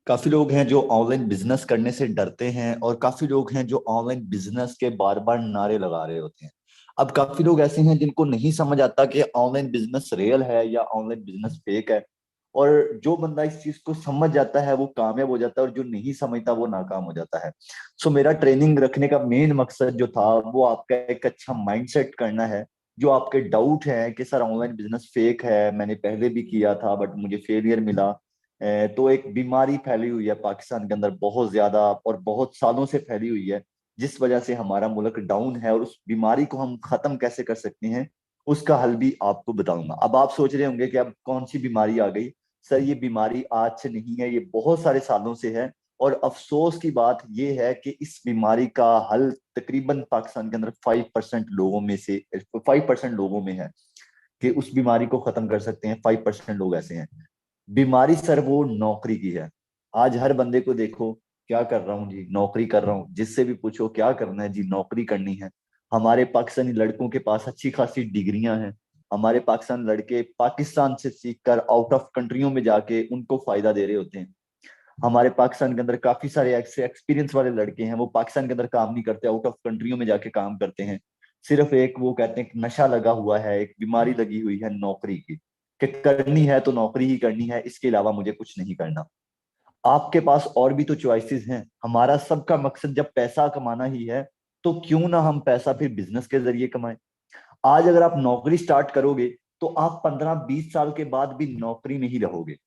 काफी लोग हैं जो ऑनलाइन बिजनेस करने से डरते हैं, और काफी लोग हैं जो ऑनलाइन बिजनेस के बार बार नारे लगा रहे होते हैं। अब काफी लोग ऐसे हैं जिनको नहीं समझ आता कि ऑनलाइन बिजनेस रियल है या ऑनलाइन बिजनेस फेक है। और जो बंदा इस चीज को समझ जाता है वो कामयाब हो जाता है, और जो नहीं समझता वो नाकाम हो जाता है। सो मेरा ट्रेनिंग रखने का मेन मकसद जो था वो आपका एक अच्छा माइंडसेट करना है। जो आपके डाउट है कि सर ऑनलाइन बिजनेस फेक है, मैंने पहले भी किया था बट मुझे फेलियर मिला। तो एक बीमारी फैली हुई है पाकिस्तान के अंदर बहुत ज्यादा, और बहुत सालों से फैली हुई है, जिस वजह से हमारा मुल्क डाउन है। और उस बीमारी को हम खत्म कैसे कर सकते हैं, उसका हल भी आपको बताऊंगा। अब आप सोच रहे होंगे कि अब कौन सी बीमारी आ गई। सर ये बीमारी आज से नहीं है, ये बहुत सारे सालों से है। और अफसोस की बात ये है कि इस बीमारी का हल तकरीबन पाकिस्तान के अंदर 5% लोगों में से 5% लोगों में है कि उस बीमारी को खत्म कर सकते हैं। 5% लोग ऐसे हैं। बीमारी सर वो नौकरी की है। आज हर बंदे को देखो, क्या कर रहा हूँ जी, नौकरी कर रहा हूँ। जिससे भी पूछो क्या करना है जी, नौकरी करनी है। हमारे पाकिस्तानी लड़कों के पास अच्छी खासी डिग्रियां हैं। हमारे पाकिस्तान लड़के पाकिस्तान से सीखकर आउट ऑफ कंट्रियों में जाके उनको फायदा दे रहे होते हैं। हमारे पाकिस्तान के अंदर काफी सारे ऐसे एक्सपीरियंस वाले लड़के हैं, वो पाकिस्तान के अंदर काम नहीं करते, आउट ऑफ कंट्रियों में जाके काम करते हैं। सिर्फ एक वो कहते हैं कि नशा लगा हुआ है, एक बीमारी लगी हुई है नौकरी की, कि करनी है तो नौकरी ही करनी है, इसके अलावा मुझे कुछ नहीं करना। आपके पास और भी तो चॉइसेस हैं। हमारा सबका मकसद जब पैसा कमाना ही है, तो क्यों ना हम पैसा फिर बिजनेस के जरिए कमाएं। आज अगर आप नौकरी स्टार्ट करोगे तो आप 15-20 साल के बाद भी नौकरी में ही रहोगे।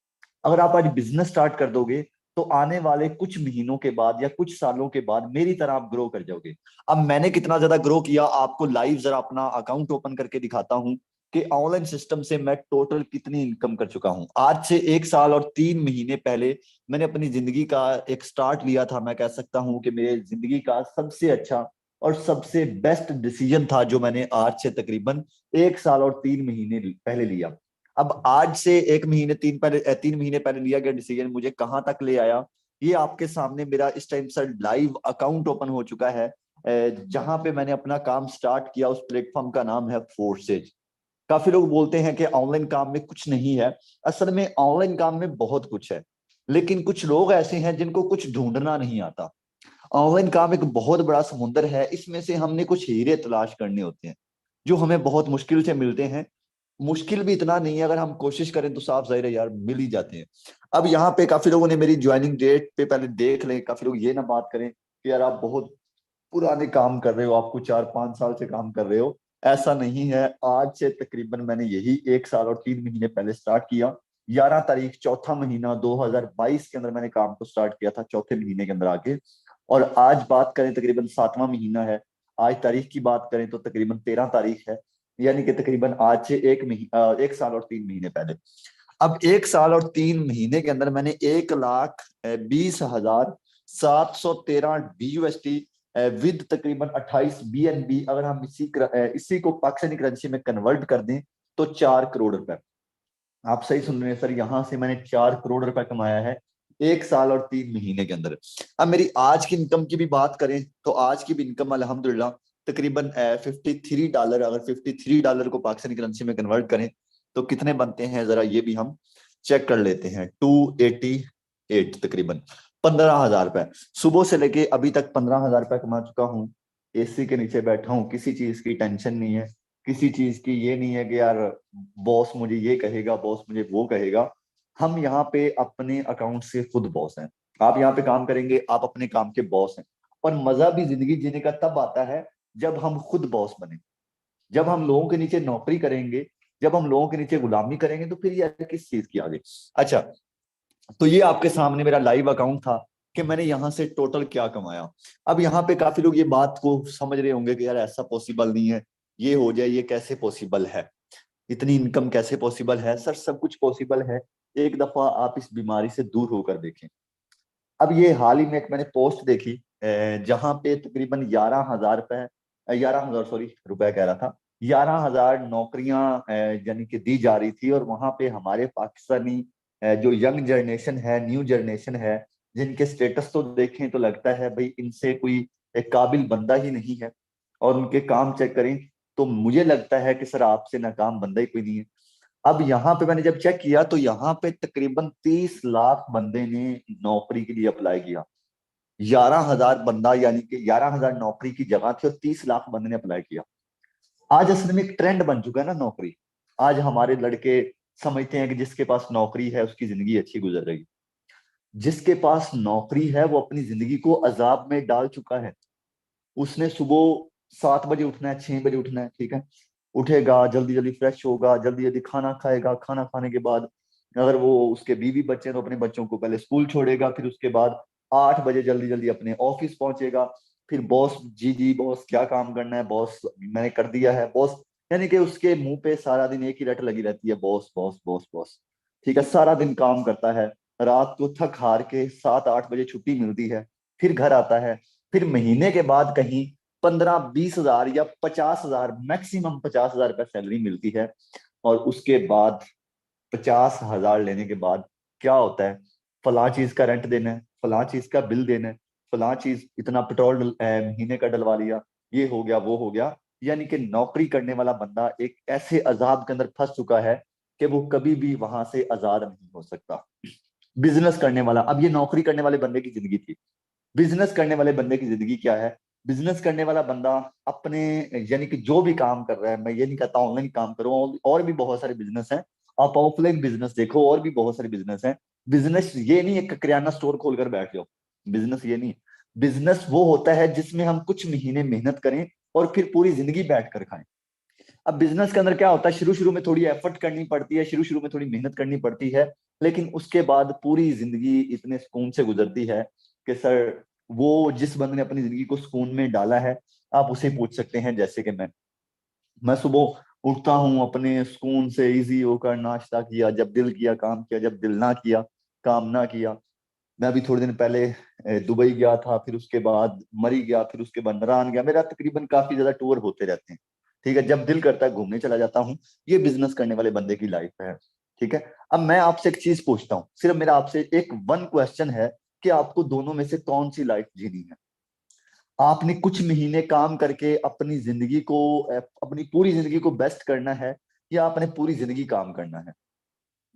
अगर आप आज बिजनेस स्टार्ट कर दोगे तो आने वाले कुछ महीनों के बाद या कुछ सालों के बाद मेरी तरह आप ग्रो कर जाओगे। अब मैंने कितना ज्यादा ग्रो किया आपको लाइव जरा अपना अकाउंट ओपन करके दिखाता हूं कि ऑनलाइन सिस्टम से मैं टोटल कितनी इनकम कर चुका हूं। आज से 1 साल और 3 महीने पहले मैंने अपनी जिंदगी का एक स्टार्ट लिया था। मैं कह सकता हूं कि मेरे जिंदगी का सबसे अच्छा और सबसे बेस्ट डिसीजन था जो मैंने आज से तकरीबन 1 साल और 3 महीने पहले लिया। अब आज से 3 महीने पहले लिया गया डिसीजन मुझे कहां तक ले आया, ये आपके सामने मेरा इस time sir live account open हो चुका है। जहां पे मैंने अपना काम स्टार्ट किया उस प्लेटफॉर्म का नाम है फोर्सेज। काफी लोग बोलते हैं कि ऑनलाइन काम में कुछ नहीं है। असल में ऑनलाइन काम में बहुत कुछ है, लेकिन कुछ लोग ऐसे हैं जिनको कुछ ढूंढना नहीं आता। ऑनलाइन काम एक बहुत बड़ा समुंदर है, इसमें से हमने कुछ हीरे तलाश करने होते हैं जो हमें बहुत मुश्किल से मिलते हैं। मुश्किल भी इतना नहीं है, अगर हम कोशिश करें तो साफ जाहिर है यार मिल ही जाते हैं। अब यहाँ पे काफी लोगों ने मेरी ज्वाइनिंग डेट पे पहले देख लें। काफी लोग ये ना बात करें कि यार आप बहुत पुराने काम कर रहे हो, आपको 4-5 साल से काम कर रहे हो। ऐसा नहीं है। आज से तकरीबन मैंने यही 1 साल और 3 महीने पहले स्टार्ट किया। 11 तारीख चौथा महीना 2022 के अंदर मैंने काम को स्टार्ट किया था, चौथे महीने के अंदर आके। और आज बात करें तकरीबन 7वां महीना है। आज तारीख की बात करें तो तकरीबन 13 तारीख है। यानी कि तकरीबन आज से 1 साल और 3 महीने पहले। अब 1 साल और 3 महीने के अंदर मैंने 1,20,713 DUSD विद तकरीबन 28 BNB, अगर हम इसी को पाकिस्तानी करेंसी में कन्वर्ट कर दें तो 4 करोड़ रुपए। आप सही सुन रहे हैं सर, यहां से मैंने 4 करोड़ रुपए कमाया है 1 साल और 3 महीने के अंदर। अब मेरी आज की इनकम की भी बात करें तो आज की भी इनकम अल्हम्दुलिल्लाह तकरीबन $53। अगर $53 को पाकिस्तानी करेंसी में कन्वर्ट करें तो कितने बनते हैं जरा ये भी हम चेक कर लेते हैं। 288 तकरीबन 15,000 रुपए। सुबह से लेके अभी तक 15,000 रुपए कमा चुका हूँ। एसी के नीचे बैठा हूँ, किसी चीज की टेंशन नहीं है। किसी चीज की ये नहीं है कि यार बॉस मुझे ये कहेगा, बॉस मुझे वो कहेगा। हम यहाँ पे अपने अकाउंट से खुद बॉस हैं। आप यहाँ पे काम करेंगे, आप अपने काम के बॉस हैं। और मजा भी जिंदगी जीने का तब आता है जब हम खुद बॉस बने। जब हम लोगों के नीचे नौकरी करेंगे, जब हम लोगों के नीचे गुलामी करेंगे तो फिर यार किस चीज की आगे। अच्छा, तो ये आपके सामने मेरा लाइव अकाउंट था कि मैंने यहाँ से टोटल क्या कमाया। अब यहाँ पे काफी लोग ये बात को समझ रहे होंगे कि यार ऐसा पॉसिबल नहीं है, ये हो जाए, ये कैसे पॉसिबल है, इतनी इनकम कैसे पॉसिबल है। सर सब कुछ पॉसिबल है, एक दफा आप इस बीमारी से दूर होकर देखें। अब ये हाल ही में एक मैंने पोस्ट देखी जहां पे तकरीबन 11,000 रुपए, 11,000 सॉरी रुपए कह रहा था, 11,000 नौकरियां यानी कि दी जा रही थी। और वहां पे हमारे पाकिस्तानी जो यंग जनरेशन है, न्यू जनरेशन है, जिनके स्टेटस तो देखें तो लगता है भाई इनसे कोई एक काबिल बंदा ही नहीं है। और उनके काम चेक करें तो मुझे लगता है कि सर आपसे नाकाम बंदा ही कोई नहीं है। अब यहाँ पे मैंने जब चेक किया तो यहाँ पे तकरीबन 30 लाख बंदे ने नौकरी के लिए अप्लाई किया। 11,000 बंदा, यानी कि 11,000 नौकरी की जगह थी और 30 लाख बंदे ने अप्लाई किया। आज असल में एक ट्रेंड बन चुका है ना नौकरी। आज हमारे लड़के समझते हैं कि जिसके पास नौकरी है उसकी जिंदगी अच्छी गुजर रही है। जिसके पास नौकरी है वो अपनी जिंदगी को अजाब में डाल चुका है। उसने सुबह 7 बजे उठना है, 6 बजे उठना है, ठीक है। उठेगा, जल्दी जल्दी फ्रेश होगा, जल्दी जल्दी खाना खाएगा, खाना खाने के बाद अगर वो उसके बीवी बच्चे हैं तो अपने बच्चों को पहले स्कूल छोड़ेगा, फिर उसके बाद 8 बजे जल्दी जल्दी अपने ऑफिस पहुंचेगा। फिर बॉस, जी जी बॉस क्या काम करना है, बॉस मैंने कर दिया है बॉस। यानी कि उसके मुंह पे सारा दिन एक ही रट लगी रहती है, बॉस बॉस बॉस बॉस। ठीक है, सारा दिन काम करता है। रात को थक हार के 7-8 बजे छुट्टी मिलती है, फिर घर आता है। फिर महीने के बाद कहीं 15-20 हजार या 50 हजार, मैक्सिमम 50 हजार रुपये सैलरी मिलती है। और उसके बाद 50 हजार लेने के बाद क्या होता है, फलां चीज का रेंट देना है, फलां चीज का बिल देना है, फलां चीज इतना पेट्रोल महीने का डलवा लिया, ये हो गया वो हो गया। यानी कि नौकरी करने वाला बंदा एक ऐसे अजाब के अंदर फंस चुका है कि वो कभी भी वहां से आजाद नहीं हो सकता। बिजनेस करने वाला, अब ये नौकरी करने वाले बंदे की जिंदगी थी। बिजनेस करने वाले बंदे की जिंदगी क्या है। बिजनेस करने वाला बंदा अपने, यानी कि जो भी काम कर रहा है, मैं ये नहीं कहता ऑनलाइन काम करो, और भी बहुत सारे बिजनेस हैं। आप ऑफलाइन बिजनेस देखो, और भी बहुत सारे बिजनेस हैं। बिजनेस ये नहीं एक किराना स्टोर खोलकर बैठ जाओ। बिजनेस ये नहीं। बिजनेस वो होता है जिसमें हम कुछ महीने मेहनत करें और फिर पूरी जिंदगी बैठ कर खाएं। अब बिजनेस के अंदर क्या होता है, शुरू शुरू में थोड़ी एफर्ट करनी पड़ती है, शुरू शुरू में थोड़ी मेहनत करनी पड़ती है। लेकिन उसके बाद पूरी जिंदगी इतने सुकून से गुजरती है कि सर, वो जिस बंदे ने अपनी जिंदगी को सुकून में डाला है, आप उसे पूछ सकते हैं। जैसे कि मैं सुबह उठता हूँ, अपने सुकून से इजी होकर नाश्ता किया, जब दिल किया काम किया, जब दिल ना किया काम ना किया। मैं अभी थोड़े दिन पहले दुबई गया था, फिर उसके बाद मरी गया, फिर उसके बाद नारायण गया। मेरा तकरीबन काफी ज्यादा टूर होते रहते हैं। ठीक है, जब दिल करता है घूमने चला जाता हूँ। ये बिजनेस करने वाले बंदे की लाइफ है। ठीक है। अब मैं आपसे एक चीज पूछता हूँ, सिर्फ मेरा आपसे एक वन क्वेश्चन है कि आपको दोनों में से कौन सी लाइफ जीनी है। आपने कुछ महीने काम करके अपनी जिंदगी को, अपनी पूरी जिंदगी को बेस्ट करना है, या आपने पूरी जिंदगी काम करना है।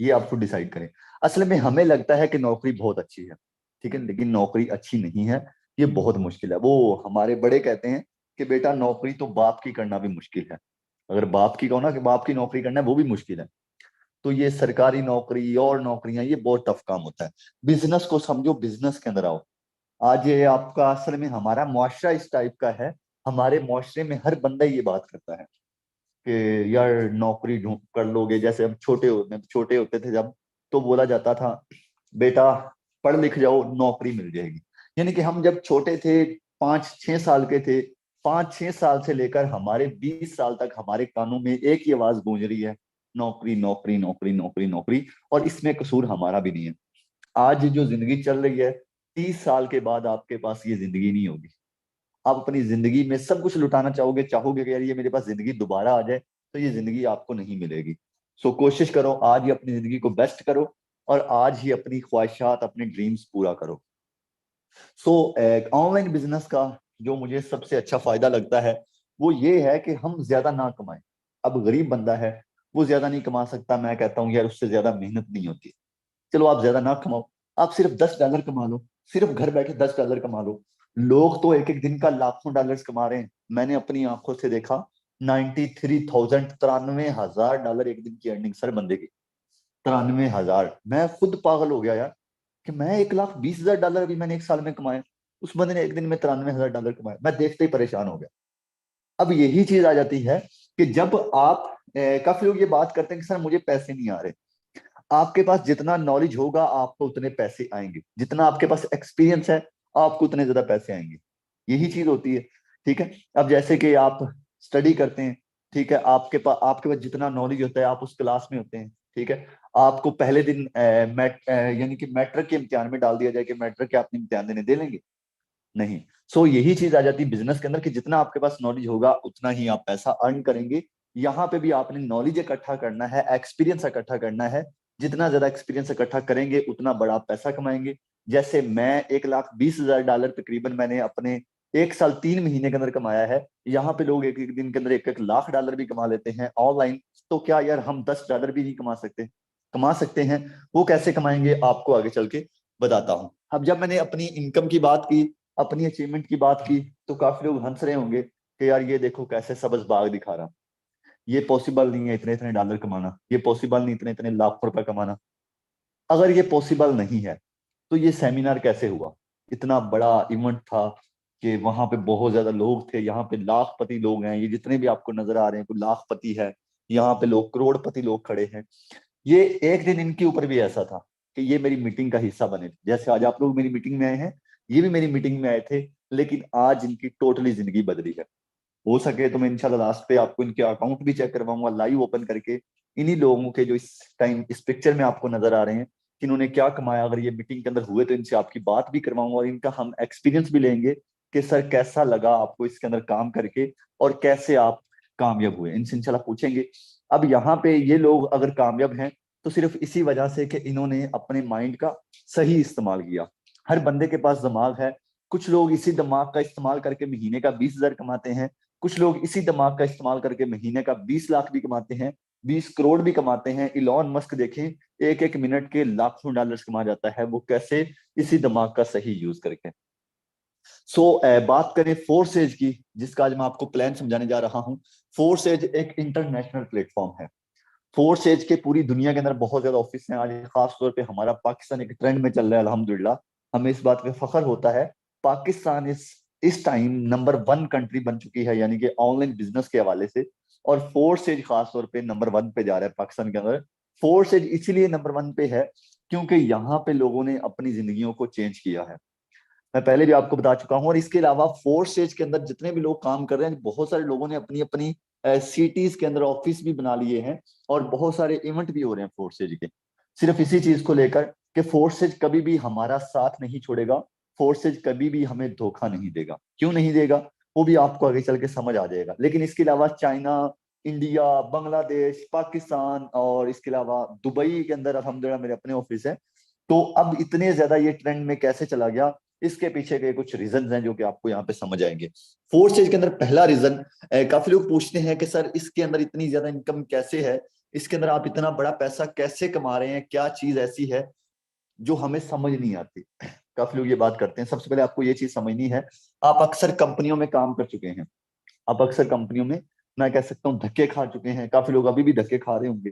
ये आपको डिसाइड करें। असल में हमें लगता है कि नौकरी बहुत अच्छी है, ठीक है, लेकिन नौकरी अच्छी नहीं है। ये बहुत मुश्किल है। वो हमारे बड़े कहते हैं कि बेटा नौकरी तो बाप की करना भी मुश्किल है। अगर बाप की कहो ना कि बाप की नौकरी करना है, वो भी मुश्किल है। तो ये सरकारी नौकरी और नौकरियां, ये बहुत टफ काम होता है। बिजनेस को समझो, बिजनेस के अंदर आओ। आज ये आपका, असल में हमारा मुआशरा इस टाइप का है। हमारे मुआशरे में हर बंदा ये बात करता है कि यार नौकरी ढूंढ कर लोगे। जैसे हम छोटे होते थे जब, तो बोला जाता था बेटा पढ़ लिख जाओ नौकरी मिल जाएगी। यानी कि हम जब छोटे थे, 5-6 साल के थे, 5-6 साल से लेकर हमारे 20 साल तक हमारे कानों में एक ही आवाज गूंज रही है, नौकरी नौकरी नौकरी नौकरी नौकरी। और इसमें कसूर हमारा भी नहीं है। आज जो जिंदगी चल रही है, 30 साल के बाद आपके पास ये जिंदगी नहीं होगी। आप अपनी जिंदगी में सब कुछ लुटाना चाहोगे, चाहोगे कि यार ये मेरे पास जिंदगी दोबारा आ जाए, तो ये जिंदगी आपको नहीं मिलेगी। सो कोशिश करो आज ही अपनी जिंदगी को बेस्ट करो, और आज ही अपनी ख्वाहिशात, अपने ड्रीम्स पूरा करो। सो ऑनलाइन बिजनेस का जो मुझे सबसे अच्छा फायदा लगता है, वो ये है कि हम ज्यादा ना कमाएं। अब गरीब बंदा है, वो ज्यादा नहीं कमा सकता। मैं कहता हूँ यार उससे ज्यादा मेहनत नहीं होती। चलो आप ज्यादा ना कमाओ, आप सिर्फ $10 कमा लो, सिर्फ घर बैठे $10 कमा लो। लोग तो एक एक दिन का लाखों डॉलर्स कमा रहे हैं। मैंने अपनी आंखों से देखा, 93,000, $93,000 एक दिन की अर्निंग सर बंदे की। 93,000, मैं खुद पागल हो गया यार कि मैं $1,20,000 अभी मैंने एक साल में कमाया। उस बंदे ने एक दिन में $93,000 कमाया। मैं देखते ही परेशान हो गया। अब यही चीज आ जाती है कि जब आप, काफी लोग ये बात करते हैं कि सर मुझे पैसे नहीं आ रहे। आपके पास जितना नॉलेज होगा आपको उतने पैसे आएंगे, जितना आपके पास एक्सपीरियंस है आपको उतने ज्यादा पैसे आएंगे। यही चीज होती है। ठीक है। अब जैसे कि आप स्टडी करते हैं, ठीक है, आपके पास जितना नॉलेज होता है आप उस क्लास में होते हैं। ठीक है। आपको पहले दिन यानी कि मैट्रिक के इम्तिहान में डाल दिया जाए कि मैट्रिक के आपने इम्तिहान देने दे लेंगे, नहीं। सो यही चीज आ जाती है बिजनेस के अंदर कि जितना आपके पास नॉलेज होगा उतना ही आप पैसा अर्न करेंगे। यहाँ पे भी आपने नॉलेज इकट्ठा करना है, एक्सपीरियंस इकट्ठा करना है। जितना ज्यादा एक्सपीरियंस इकट्ठा करेंगे उतना बड़ा आप पैसा कमाएंगे। जैसे मैं $1,20,000 तकरीबन मैंने अपने एक साल 3 महीने के अंदर कमाया है। यहाँ पे लोग एक एक दिन के अंदर $1-1 लाख भी कमा लेते हैं ऑनलाइन। तो क्या यार हम $10 भी नहीं कमा सकते? कमा सकते हैं। वो कैसे कमाएंगे आपको आगे चल के बताता हूँ। अब जब मैंने अपनी इनकम की बात की, अपनी अचीवमेंट की बात की, तो काफी लोग हंस रहे होंगे कि यार ये देखो कैसे सबज बाग दिखा रहा, ये पॉसिबल नहीं है इतने इतने डॉलर कमाना, ये पॉसिबल नहीं इतने इतने लाख रुपए कमाना। अगर ये पॉसिबल नहीं है तो ये सेमिनार कैसे हुआ? इतना बड़ा इवेंट था कि वहां पे बहुत ज्यादा लोग थे, यहाँ पे लाखपति लोग हैं, ये जितने भी आपको नजर आ रहे हैं कोई लाखपति है, यहाँ पे लोग करोड़पति लोग खड़े हैं। ये एक दिन इनके ऊपर भी ऐसा था कि ये मेरी मीटिंग का हिस्सा बने थे। जैसे आज आप लोग मेरी मीटिंग में आए हैं, ये भी मेरी मीटिंग में आए थे, लेकिन आज इनकी टोटली जिंदगी बदली है। हो सके तो मैं इंशाल्लाह लास्ट पे आपको इनके अकाउंट भी चेक करवाऊंगा लाइव ओपन करके, इन्हीं लोगों के जो इस टाइम इस पिक्चर में आपको नजर आ रहे हैं कि इन्होंने क्या कमाया। अगर ये मीटिंग के अंदर हुए तो इनसे आपकी बात भी करवाऊंगा और इनका हम एक्सपीरियंस भी लेंगे कि सर कैसा लगा आपको इसके अंदर काम करके और कैसे आप कामयाब हुए, इनसे इंशाल्लाह पूछेंगे। अब यहाँ पे ये लोग अगर कामयाब हैं तो सिर्फ इसी वजह से कि इन्होंने अपने माइंड का सही इस्तेमाल किया। हर बंदे के पास दिमाग है। कुछ लोग इसी दिमाग का इस्तेमाल करके महीने का 20,000 कमाते हैं, कुछ लोग इसी दिमाग का इस्तेमाल करके महीने का 20 लाख भी कमाते हैं, 20 करोड़ भी कमाते हैं। इलॉन मस्क देखें, एक एक मिनट के लाखों डॉलर्स कमा जाता है, वो कैसे? इसी दिमाग का सही यूज करके। बात करें फोर्स एज की, जिसका आज मैं आपको प्लान समझाने जा रहा हूँ। फोर्स एज एक इंटरनेशनल प्लेटफॉर्म है। फोर्स एज के पूरी दुनिया के अंदर बहुत ज्यादा ऑफिस हैं। आज खास तौर पे हमारा पाकिस्तान एक ट्रेंड में चल रहा है, अल्हम्दुलिल्लाह। हमें इस बात पे फख्र होता है। पाकिस्तान इस टाइम नंबर 1 कंट्री बन चुकी है, यानी कि ऑनलाइन बिजनेस के हवाले से। और फोर्स एज खास तौर पे नंबर 1 पे जा रहा है पाकिस्तान के अंदर। फोर्स एज इसीलिए नंबर 1 पे है क्योंकि यहाँ पे लोगों ने अपनी जिंदगियों को चेंज किया है। मैं पहले भी आपको बता चुका हूँ। और इसके अलावा फोर्थ स्टेज के अंदर जितने भी लोग काम कर रहे हैं, बहुत सारे लोगों ने अपनी अपनी सिटीज के अंदर ऑफिस भी बना लिए हैं और बहुत सारे इवेंट भी हो रहे हैं फोर्थ स्टेज के, सिर्फ इसी चीज को लेकर कि फोर्थ स्टेज कभी भी हमारा साथ नहीं छोड़ेगा। फोर्थ स्टेज कभी भी हमें धोखा नहीं देगा। क्यों नहीं देगा वो भी आपको आगे चल के समझ आ जाएगा। लेकिन इसके अलावा चाइना, इंडिया, बांग्लादेश, पाकिस्तान और इसके अलावा दुबई के अंदर अल्हम्दुलिल्लाह मेरे अपने ऑफिस है। तो अब इतने ज्यादा ये ट्रेंड में कैसे चला गया, इसके पीछे के कुछ रीजन हैं जो कि आपको यहाँ पे समझ आएंगे। फोर्थ स्टेज के अंदर पहला रीजन, काफी लोग पूछते हैं कि सर इसके अंदर इतनी ज्यादा इनकम कैसे है, इसके अंदर आप इतना बड़ा पैसा कैसे कमा रहे हैं, क्या चीज ऐसी है जो हमें समझ नहीं आती? काफी लोग ये बात करते हैं। सबसे पहले आपको ये चीज समझनी है, आप अक्सर कंपनियों में काम कर चुके हैं, आप अक्सर कंपनियों में, मैं कह सकता हूँ, धक्के खा चुके हैं। काफी लोग अभी भी धक्के खा रहे होंगे।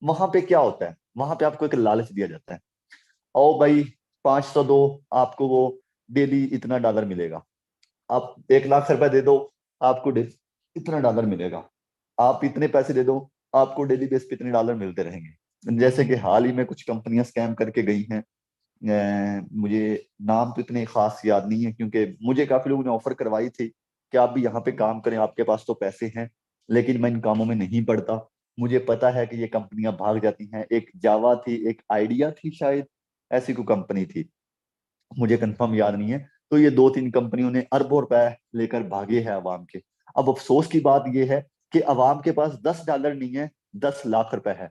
वहां पे क्या होता है? वहां पे आपको एक लालच दिया जाता है, ओ भाई 500 दो, आपको वो डेली इतना डॉलर मिलेगा। आप 1 लाख रुपए दे दो, आपको इतना डॉलर मिलेगा। आप इतने पैसे दे दो, आपको डेली बेस पे इतने डॉलर मिलते रहेंगे। जैसे कि हाल ही में कुछ कंपनियां स्कैम करके गई हैं। मुझे नाम तो इतने खास याद नहीं है, क्योंकि मुझे काफी लोगों ने ऑफर करवाई थी कि आप भी यहाँ पे काम करें, आपके पास तो पैसे हैं। लेकिन मैं इन कामों में नहीं पड़ता। मुझे पता है कि ये कंपनियां भाग जाती हैं। एक जावा थी, एक आइडिया थी, शायद ऐसी कोई कंपनी थी, मुझे कंफर्म याद नहीं है। तो ये 2-3 कंपनियों ने अरबों रुपए लेकर भागे हैं अवाम के। अब अफसोस की बात यह है कि अवाम के पास $10 नहीं है, 10 लाख रुपए है।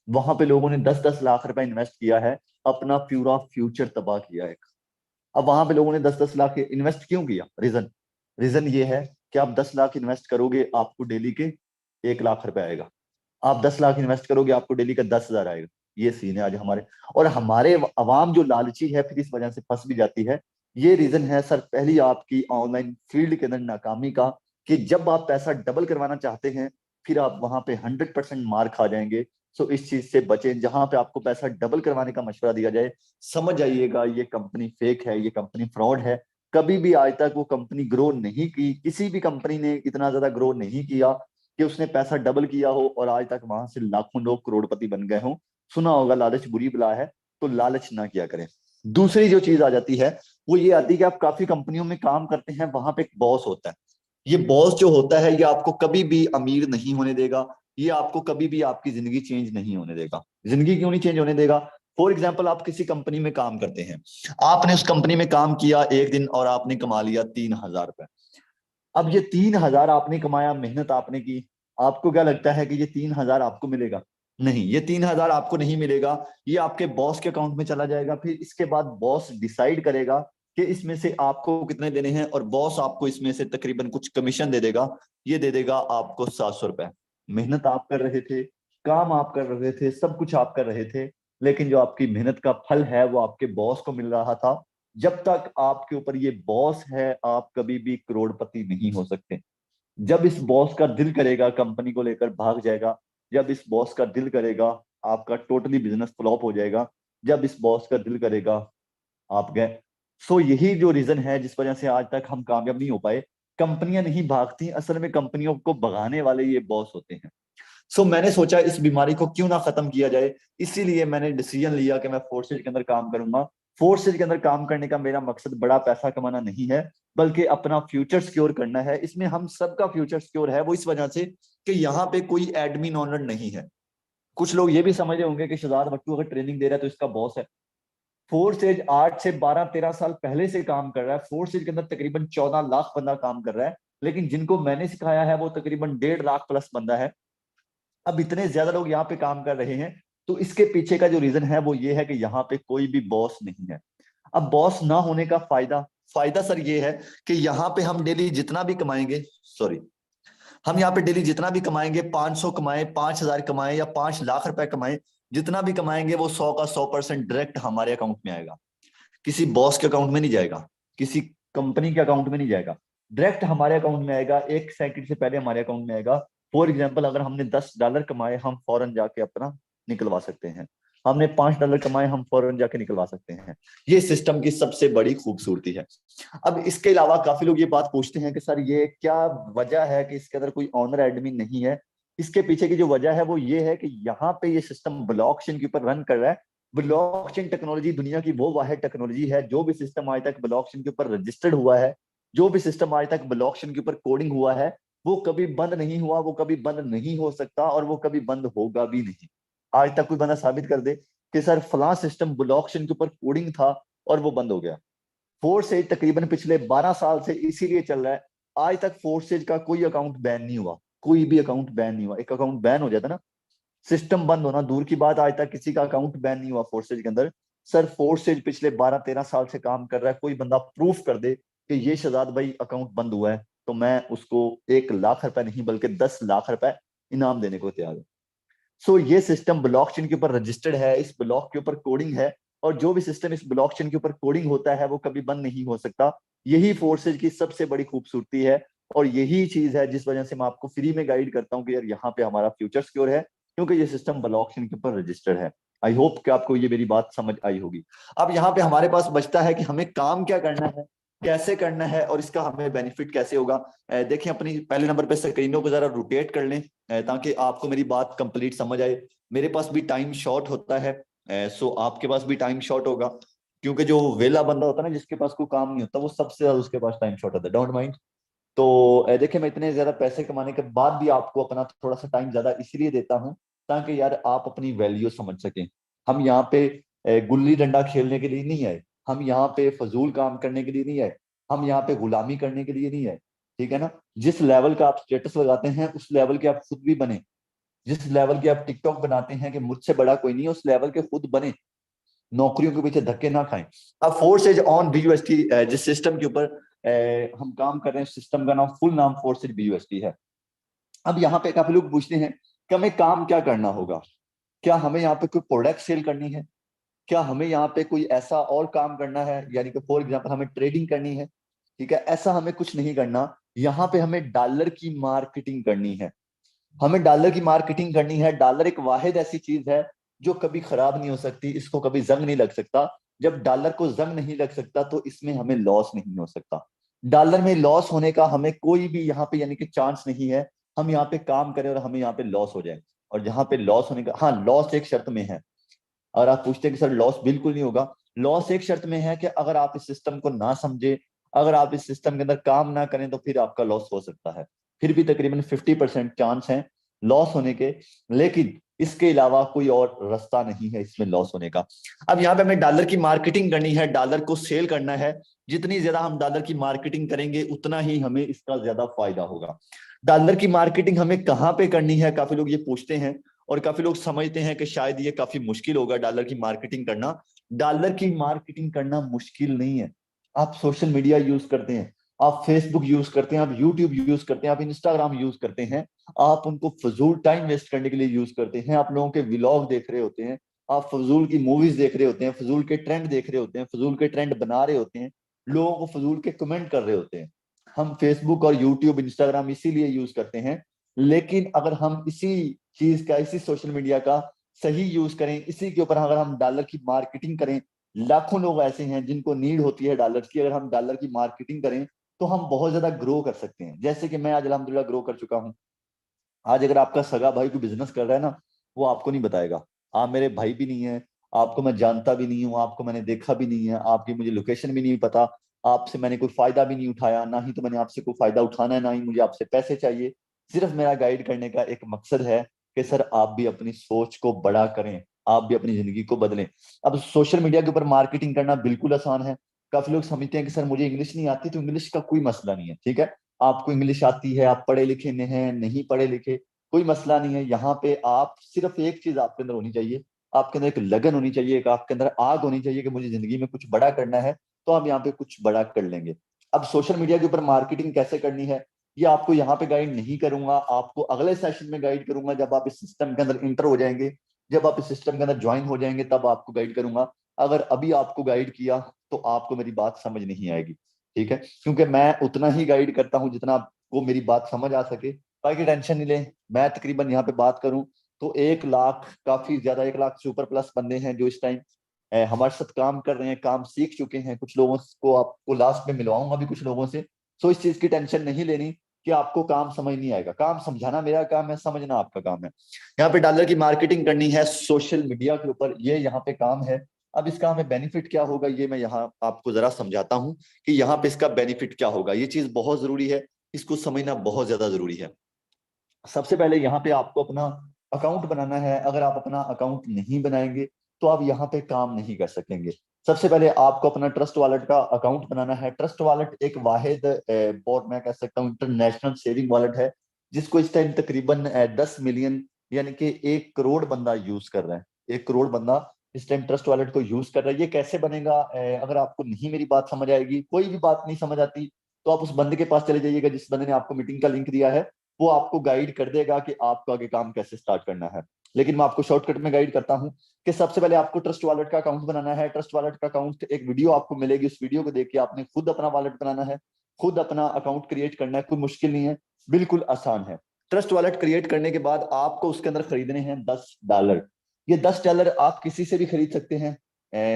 वहां पे लोगों ने 10-10 लाख रुपए इन्वेस्ट किया है, अपना पूरा फ्यूचर तबाह किया है। अब वहां पे लोगों ने 10-10 लाख इन्वेस्ट क्यों किया? रीजन, रीजन ये है कि आप 10 लाख इन्वेस्ट करोगे, आपको डेली के 1 लाख रुपए आएगा। आप 10 लाख इन्वेस्ट करोगे, आपको डेली का 10,000 आएगा। ये सीन है आज हमारे। और हमारे अवाम जो लालची है, फिर इस वजह से फंस भी जाती है। ये रीजन है सर पहली आपकी ऑनलाइन फील्ड के अंदर नाकामी का, कि जब आप पैसा डबल करवाना चाहते हैं, फिर आप वहां पे 100% मार खा जाएंगे। सो इस चीज से बचें। जहां पे आपको पैसा डबल करवाने का मशवरा दिया जाए, समझ जाइएगा ये कंपनी फेक है, ये कंपनी फ्रॉड है। कभी भी आज तक वो कंपनी ग्रो नहीं की, किसी भी कंपनी ने इतना ज्यादा ग्रो नहीं किया कि उसने पैसा डबल किया हो और आज तक वहां से लाखों लोग करोड़पति बन गए हों। सुना होगा लालच बुरी बला है, तो लालच ना किया करें। दूसरी जो चीज आ जाती है वो ये आती है कि आप काफी कंपनियों में काम करते हैं, वहां पे एक बॉस होता है। ये बॉस जो होता है, ये आपको कभी भी अमीर नहीं होने देगा, ये आपको कभी भी आपकी जिंदगी चेंज नहीं होने देगा। जिंदगी क्यों नहीं चेंज होने देगा? फॉर एग्जाम्पल, आप किसी कंपनी में काम करते हैं, आपने उस कंपनी में काम किया एक दिन और आपने कमा लिया 3,000 रुपए। अब ये 3,000 आपने कमाया, मेहनत आपने की, आपको क्या लगता है कि ये 3,000 आपको मिलेगा? नहीं, ये 3,000 आपको नहीं मिलेगा। ये आपके बॉस के अकाउंट में चला जाएगा। फिर इसके बाद बॉस डिसाइड करेगा कि इसमें से आपको कितने देने हैं, और बॉस आपको इसमें से तकरीबन कुछ कमीशन दे देगा। ये दे देगा आपको 700 रुपए। मेहनत आप कर रहे थे, काम आप कर रहे थे, सब कुछ आप कर रहे थे, लेकिन जो आपकी मेहनत का फल है वो आपके बॉस को मिल रहा था। जब तक आपके ऊपर ये बॉस है, आप कभी भी करोड़पति नहीं हो सकते। जब इस बॉस का दिल करेगा कंपनी को लेकर भाग जाएगा। जब इस बॉस का दिल करेगा आपका टोटली बिजनेस फ्लॉप हो जाएगा। जब इस बॉस का दिल करेगा आप गए। सो यही जो रीजन है जिस वजह से आज तक हम कामयाब नहीं हो पाए। कंपनियां नहीं भागती, असल में कंपनियों को भगाने वाले ये बॉस होते हैं। सो मैंने सोचा इस बीमारी को क्यों ना खत्म किया जाए, इसीलिए मैंने डिसीजन लिया कि मैं फोर्सेज के अंदर काम करूंगा। फोर्सेज के अंदर काम करने का मेरा मकसद बड़ा पैसा कमाना नहीं है, बल्कि अपना फ्यूचर सिक्योर करना है। इसमें हम सबका फ्यूचर सिक्योर है, वो इस वजह से कि यहाँ पे कोई एडमिन ओनर नहीं है। कुछ लोग ये भी समझ रहे होंगे कि शहजाद भट्टू अगर ट्रेनिंग दे रहा है तो इसका बॉस है। फोर्सेज 8 से 12 13 साल पहले से काम कर रहा है। फोर्सेज के अंदर तकरीबन 14 लाख बंदा काम कर रहा है, लेकिन जिनको मैंने सिखाया है वो तकरीबन 1.5 लाख प्लस बंदा है। अब इतने ज्यादा लोग यहाँ पे काम कर रहे हैं, तो इसके पीछे का जो रीजन है वो ये है कि यहाँ पे कोई भी बॉस नहीं है। अब बॉस ना होने का फायदा, फायदा सर ये है कि यहाँ पे हम डेली जितना भी कमाएंगे, सॉरी, हम यहाँ पे डेली जितना भी कमाएंगे, 500 कमाए, 5,000 कमाए या 5 लाख रुपए कमाए, जितना भी कमाएंगे वो 100 का 100% डायरेक्ट हमारे अकाउंट में आएगा। किसी बॉस के अकाउंट में नहीं जाएगा, किसी कंपनी के अकाउंट में नहीं जाएगा, डायरेक्ट हमारे अकाउंट में आएगा। 1 सेकंड से पहले हमारे अकाउंट में आएगा। फॉर एग्जाम्पल, अगर हमने $10 कमाए, हम फौरन जाके अपना निकलवा सकते हैं। हमने $5 कमाए, हम फौरन जाके निकलवा सकते हैं। ये सिस्टम की सबसे बड़ी खूबसूरती है। अब इसके अलावा काफी लोग ये बात पूछते हैं कि सर ये क्या वजह है कि इसके अंदर कोई ऑनर एडमिन नहीं है। इसके पीछे की जो वजह है वो ये है कि यहाँ पे ये सिस्टम ब्लॉकचेन के ऊपर रन कर रहा है। ब्लॉकचेन टेक्नोलॉजी दुनिया की वो वाहिद टेक्नोलॉजी है, जो भी सिस्टम आज तक ब्लॉकचेन के ऊपर रजिस्टर्ड हुआ है, जो भी सिस्टम आज तक ब्लॉकचेन के ऊपर कोडिंग हुआ है, वो कभी बंद नहीं हुआ, वो कभी बंद नहीं हो सकता, और वो कभी बंद होगा भी नहीं। आज तक कोई बंदा साबित कर दे कि सर फलां सिस्टम ब्लॉकचेन के ऊपर कोडिंग था और वो बंद हो गया। फोर्सेज तकरीबन पिछले 12 साल से इसीलिए चल रहा है। आज तक फोर्सेज का कोई अकाउंट बैन नहीं हुआ, कोई भी अकाउंट बैन नहीं हुआ। एक अकाउंट बैन हो जाता ना, सिस्टम बंद होना दूर की बात, आज तक किसी का अकाउंट बैन नहीं हुआ फोर्सेज के अंदर। सर फोर्सेज पिछले 12 13 साल से काम कर रहा है। कोई बंदा प्रूफ कर दे कि ये शहजाद भाई अकाउंट बंद हुआ है, तो मैं उसको 1 लाख रुपए नहीं बल्कि 10 लाख रुपए इनाम देने को तैयार हूँ। सो ये सिस्टम ब्लॉकचेन के ऊपर रजिस्टर्ड है, इस ब्लॉक के ऊपर कोडिंग है, और जो भी सिस्टम इस ब्लॉकचेन के ऊपर कोडिंग होता है वो कभी बंद नहीं हो सकता। यही फोर्सेज की सबसे बड़ी खूबसूरती है, और यही चीज है जिस वजह से मैं आपको फ्री में गाइड करता हूँ कि यार यहाँ पे हमारा फ्यूचर सिक्योर है, क्योंकि ये सिस्टम ब्लॉकचेन के ऊपर रजिस्टर्ड है। आई होप कि आपको ये मेरी बात समझ आई होगी। अब यहाँ पे हमारे पास बचता है कि हमें काम क्या करना है, कैसे करना है, और इसका हमें बेनिफिट कैसे होगा। देखिए, अपनी पहले नंबर पे स्क्रीनों को जरा रोटेट कर लें, ताकि आपको मेरी बात कंप्लीट समझ आए। मेरे पास भी टाइम शॉर्ट होता है, सो आपके पास भी टाइम शॉर्ट होगा, क्योंकि जो वेला बंदा होता है ना, जिसके पास कोई काम नहीं होता, वो सबसे ज्यादा उसके पास टाइम शॉर्ट होता है। Don't mind. तो देखिए, मैं इतने ज्यादा पैसे कमाने के बाद भी आपको अपना थोड़ा सा टाइम ज्यादा इसलिए देता हूँ ताकि यार आप अपनी वैल्यू समझ सकें। हम यहाँ पे गुल्ली डंडा खेलने के लिए नहीं आए, हम यहाँ पे फजूल काम करने के लिए नहीं आए, हम यहाँ पे गुलामी करने के लिए नहीं आए। ठीक है ना? जिस लेवल का आप स्टेटस लगाते हैं उस लेवल के आप खुद भी बने। जिस लेवल के आप टिकटॉक बनाते हैं कि मुझसे बड़ा कोई नहीं है, उस लेवल के खुद बने। नौकरियों के पीछे धक्के ना खाएं। अब फोर्स एज ऑन बीयूएसटी, जिस सिस्टम के ऊपर हम काम कर रहे हैं, सिस्टम का नाम, फुल नाम फोर्स एज बीयूएसटी है। अब यहाँ पे काफी लोग पूछते हैं कि हमें काम क्या करना होगा। क्या हमें यहाँ पे कोई प्रोडक्ट सेल करनी है? क्या हमें यहाँ पे कोई ऐसा और काम करना है, यानी कि फॉर एग्जाम्पल हमें ट्रेडिंग करनी है? ठीक है, ऐसा हमें कुछ नहीं करना। यहाँ पे हमें डॉलर की मार्केटिंग करनी है। हमें डॉलर की मार्केटिंग करनी है। डॉलर एक वाहिद ऐसी चीज है जो कभी खराब नहीं हो सकती, इसको कभी जंग नहीं लग सकता। जब डॉलर को जंग नहीं लग सकता तो इसमें हमें लॉस नहीं हो सकता। डॉलर में लॉस होने का हमें कोई भी यहाँ पे यानी कि चांस नहीं है। हम यहाँ पे काम करें और हमें यहाँ पे लॉस हो जाए, और जहाँ पे लॉस होने का, हाँ, लॉस एक शर्त में है। और आप पूछते हैं कि सर लॉस बिल्कुल नहीं होगा। लॉस एक शर्त में है कि अगर आप इस सिस्टम को ना समझे, अगर आप इस सिस्टम के अंदर काम ना करें, तो फिर आपका लॉस हो सकता है। फिर भी तकरीबन 50% चांस है लॉस होने के, लेकिन इसके अलावा कोई और रास्ता नहीं है इसमें लॉस होने का। अब यहाँ पे हमें डॉलर की मार्केटिंग करनी है, डॉलर को सेल करना है। जितनी ज्यादा हम डॉलर की मार्केटिंग करेंगे उतना ही हमें इसका ज्यादा फायदा होगा। डॉलर की मार्केटिंग हमें कहाँ पे करनी है, काफी लोग ये पूछते हैं, और काफी लोग समझते हैं कि शायद ये काफी मुश्किल होगा डॉलर की मार्केटिंग करना। डॉलर की मार्केटिंग करना मुश्किल नहीं है। आप सोशल मीडिया यूज करते हैं, आप फेसबुक यूज करते हैं, आप यूट्यूब यूज करते हैं, आप इंस्टाग्राम यूज करते हैं, आप उनको फजूल टाइम वेस्ट करने के लिए यूज करते हैं, आप लोगों के व्लॉग देख रहे होते हैं, आप फजूल की मूवीज देख रहे होते हैं, फजूल के ट्रेंड देख रहे होते हैं, फजूल के ट्रेंड बना रहे होते हैं, लोगों को फजूल के कमेंट कर रहे होते हैं। हम फेसबुक और यूट्यूब इंस्टाग्राम इसीलिए यूज करते हैं। लेकिन अगर हम इसी चीज का, इसी सोशल मीडिया का सही यूज करें, इसी के ऊपर अगर हम डॉलर की मार्केटिंग करें, लाखों लोग ऐसे हैं जिनको नीड होती है डॉलर की, अगर हम डॉलर की मार्केटिंग करें तो हम बहुत ज्यादा ग्रो कर सकते हैं। जैसे कि मैं आज अल्हम्दुलिल्लाह ग्रो कर चुका हूँ। आज अगर आपका सगा भाई कोई बिजनेस कर रहा है ना, वो आपको नहीं बताएगा। आप मेरे भाई भी नहीं है, आपको मैं जानता भी नहीं हूँ, आपको मैंने देखा भी नहीं है, आपकी मुझे लोकेशन भी नहीं पता, आपसे मैंने कोई फायदा भी नहीं उठाया, ना ही तो मैंने आपसे कोई फायदा उठाना है, ना ही मुझे आपसे पैसे चाहिए। सिर्फ मेरा गाइड करने का एक मकसद है कि सर आप भी अपनी सोच को बड़ा करें, आप भी अपनी जिंदगी को बदलें। अब सोशल मीडिया के ऊपर मार्केटिंग करना बिल्कुल आसान है। काफी लोग समझते हैं कि सर मुझे इंग्लिश नहीं आती, तो इंग्लिश का कोई मसला नहीं है, ठीक है। आपको इंग्लिश आती है, आप पढ़े लिखे हैं, नहीं पढ़े लिखे, कोई मसला नहीं है। यहाँ पे आप सिर्फ एक चीज आपके अंदर होनी चाहिए, आपके अंदर एक लगन होनी चाहिए, एक आपके अंदर आग होनी चाहिए कि मुझे जिंदगी में कुछ बड़ा करना है, तो आप यहाँ पे कुछ बड़ा कर लेंगे। अब सोशल मीडिया के ऊपर मार्केटिंग कैसे करनी है, ये आपको यहाँ पे गाइड नहीं करूंगा, आपको अगले सेशन में गाइड करूंगा, जब आप इस सिस्टम के अंदर इंटर हो जाएंगे, जब आप इस सिस्टम के अंदर ज्वाइन हो जाएंगे, तब आपको गाइड करूंगा। अगर अभी आपको गाइड किया तो आपको मेरी बात समझ नहीं आएगी, ठीक है, क्योंकि मैं उतना ही गाइड करता हूँ जितना आपको मेरी बात समझ आ सके। बाकी टेंशन नहीं लें। मैं तकरीबन यहाँ पे बात करूं तो 1 लाख, काफी ज्यादा, 1 लाख से ऊपर प्लस बंदे हैं जो इस टाइम हमारे साथ काम कर रहे हैं, काम सीख चुके हैं। कुछ लोगों को आपको लास्ट में मिलवाऊंगा भी कुछ लोगों से। सो इस चीज की टेंशन नहीं लेनी कि आपको काम समझ नहीं आएगा। काम समझाना मेरा काम है, समझना आपका काम है। यहाँ पे डॉलर की मार्केटिंग करनी है सोशल मीडिया के ऊपर, ये यहाँ पे काम है। अब इसका हमें बेनिफिट क्या होगा, ये मैं यहाँ आपको जरा समझाता हूँ कि यहाँ पे इसका बेनिफिट क्या होगा। ये चीज बहुत जरूरी है, इसको समझना बहुत ज्यादा जरूरी है। सबसे पहले यहाँ पे आपको अपना अकाउंट बनाना है। अगर आप अपना अकाउंट नहीं बनाएंगे तो आप यहाँ पे काम नहीं कर सकेंगे। सबसे पहले आपको अपना ट्रस्ट वॉलेट का अकाउंट बनाना है। ट्रस्ट वॉलेट एक वाहिद और मैं कह सकता हूँ इंटरनेशनल सेविंग वॉलेट है, जिसको इस टाइम तकरीबन 10 मिलियन यानी कि 1 करोड़ बंदा यूज कर रहा है। 1 करोड़ बंदा इस टाइम ट्रस्ट वॉलेट को यूज कर रहा है। ये कैसे बनेगा, अगर आपको नहीं मेरी बात समझ आएगी, कोई भी बात नहीं समझ आती, तो आप उस बंदे के पास चले जाइएगा जिस बंदे ने आपको मीटिंग का लिंक दिया है। वो आपको गाइड कर देगा कि आपको आगे काम कैसे स्टार्ट करना है। लेकिन मैं आपको शॉर्टकट में गाइड करता हूं कि सबसे पहले आपको ट्रस्ट वॉलेट का अकाउंट बनाना है। ट्रस्ट वॉलेट का अकाउंट, एक वीडियो आपको मिलेगी, उस वीडियो को देख के आपने खुद अपना वॉलेट बनाना है, खुद अपना अकाउंट क्रिएट करना है। कोई मुश्किल नहीं है, बिल्कुल आसान है। ट्रस्ट वॉलेट क्रिएट करने के बाद आपको उसके अंदर खरीदने हैं $10। ये $10 आप किसी से भी खरीद सकते हैं।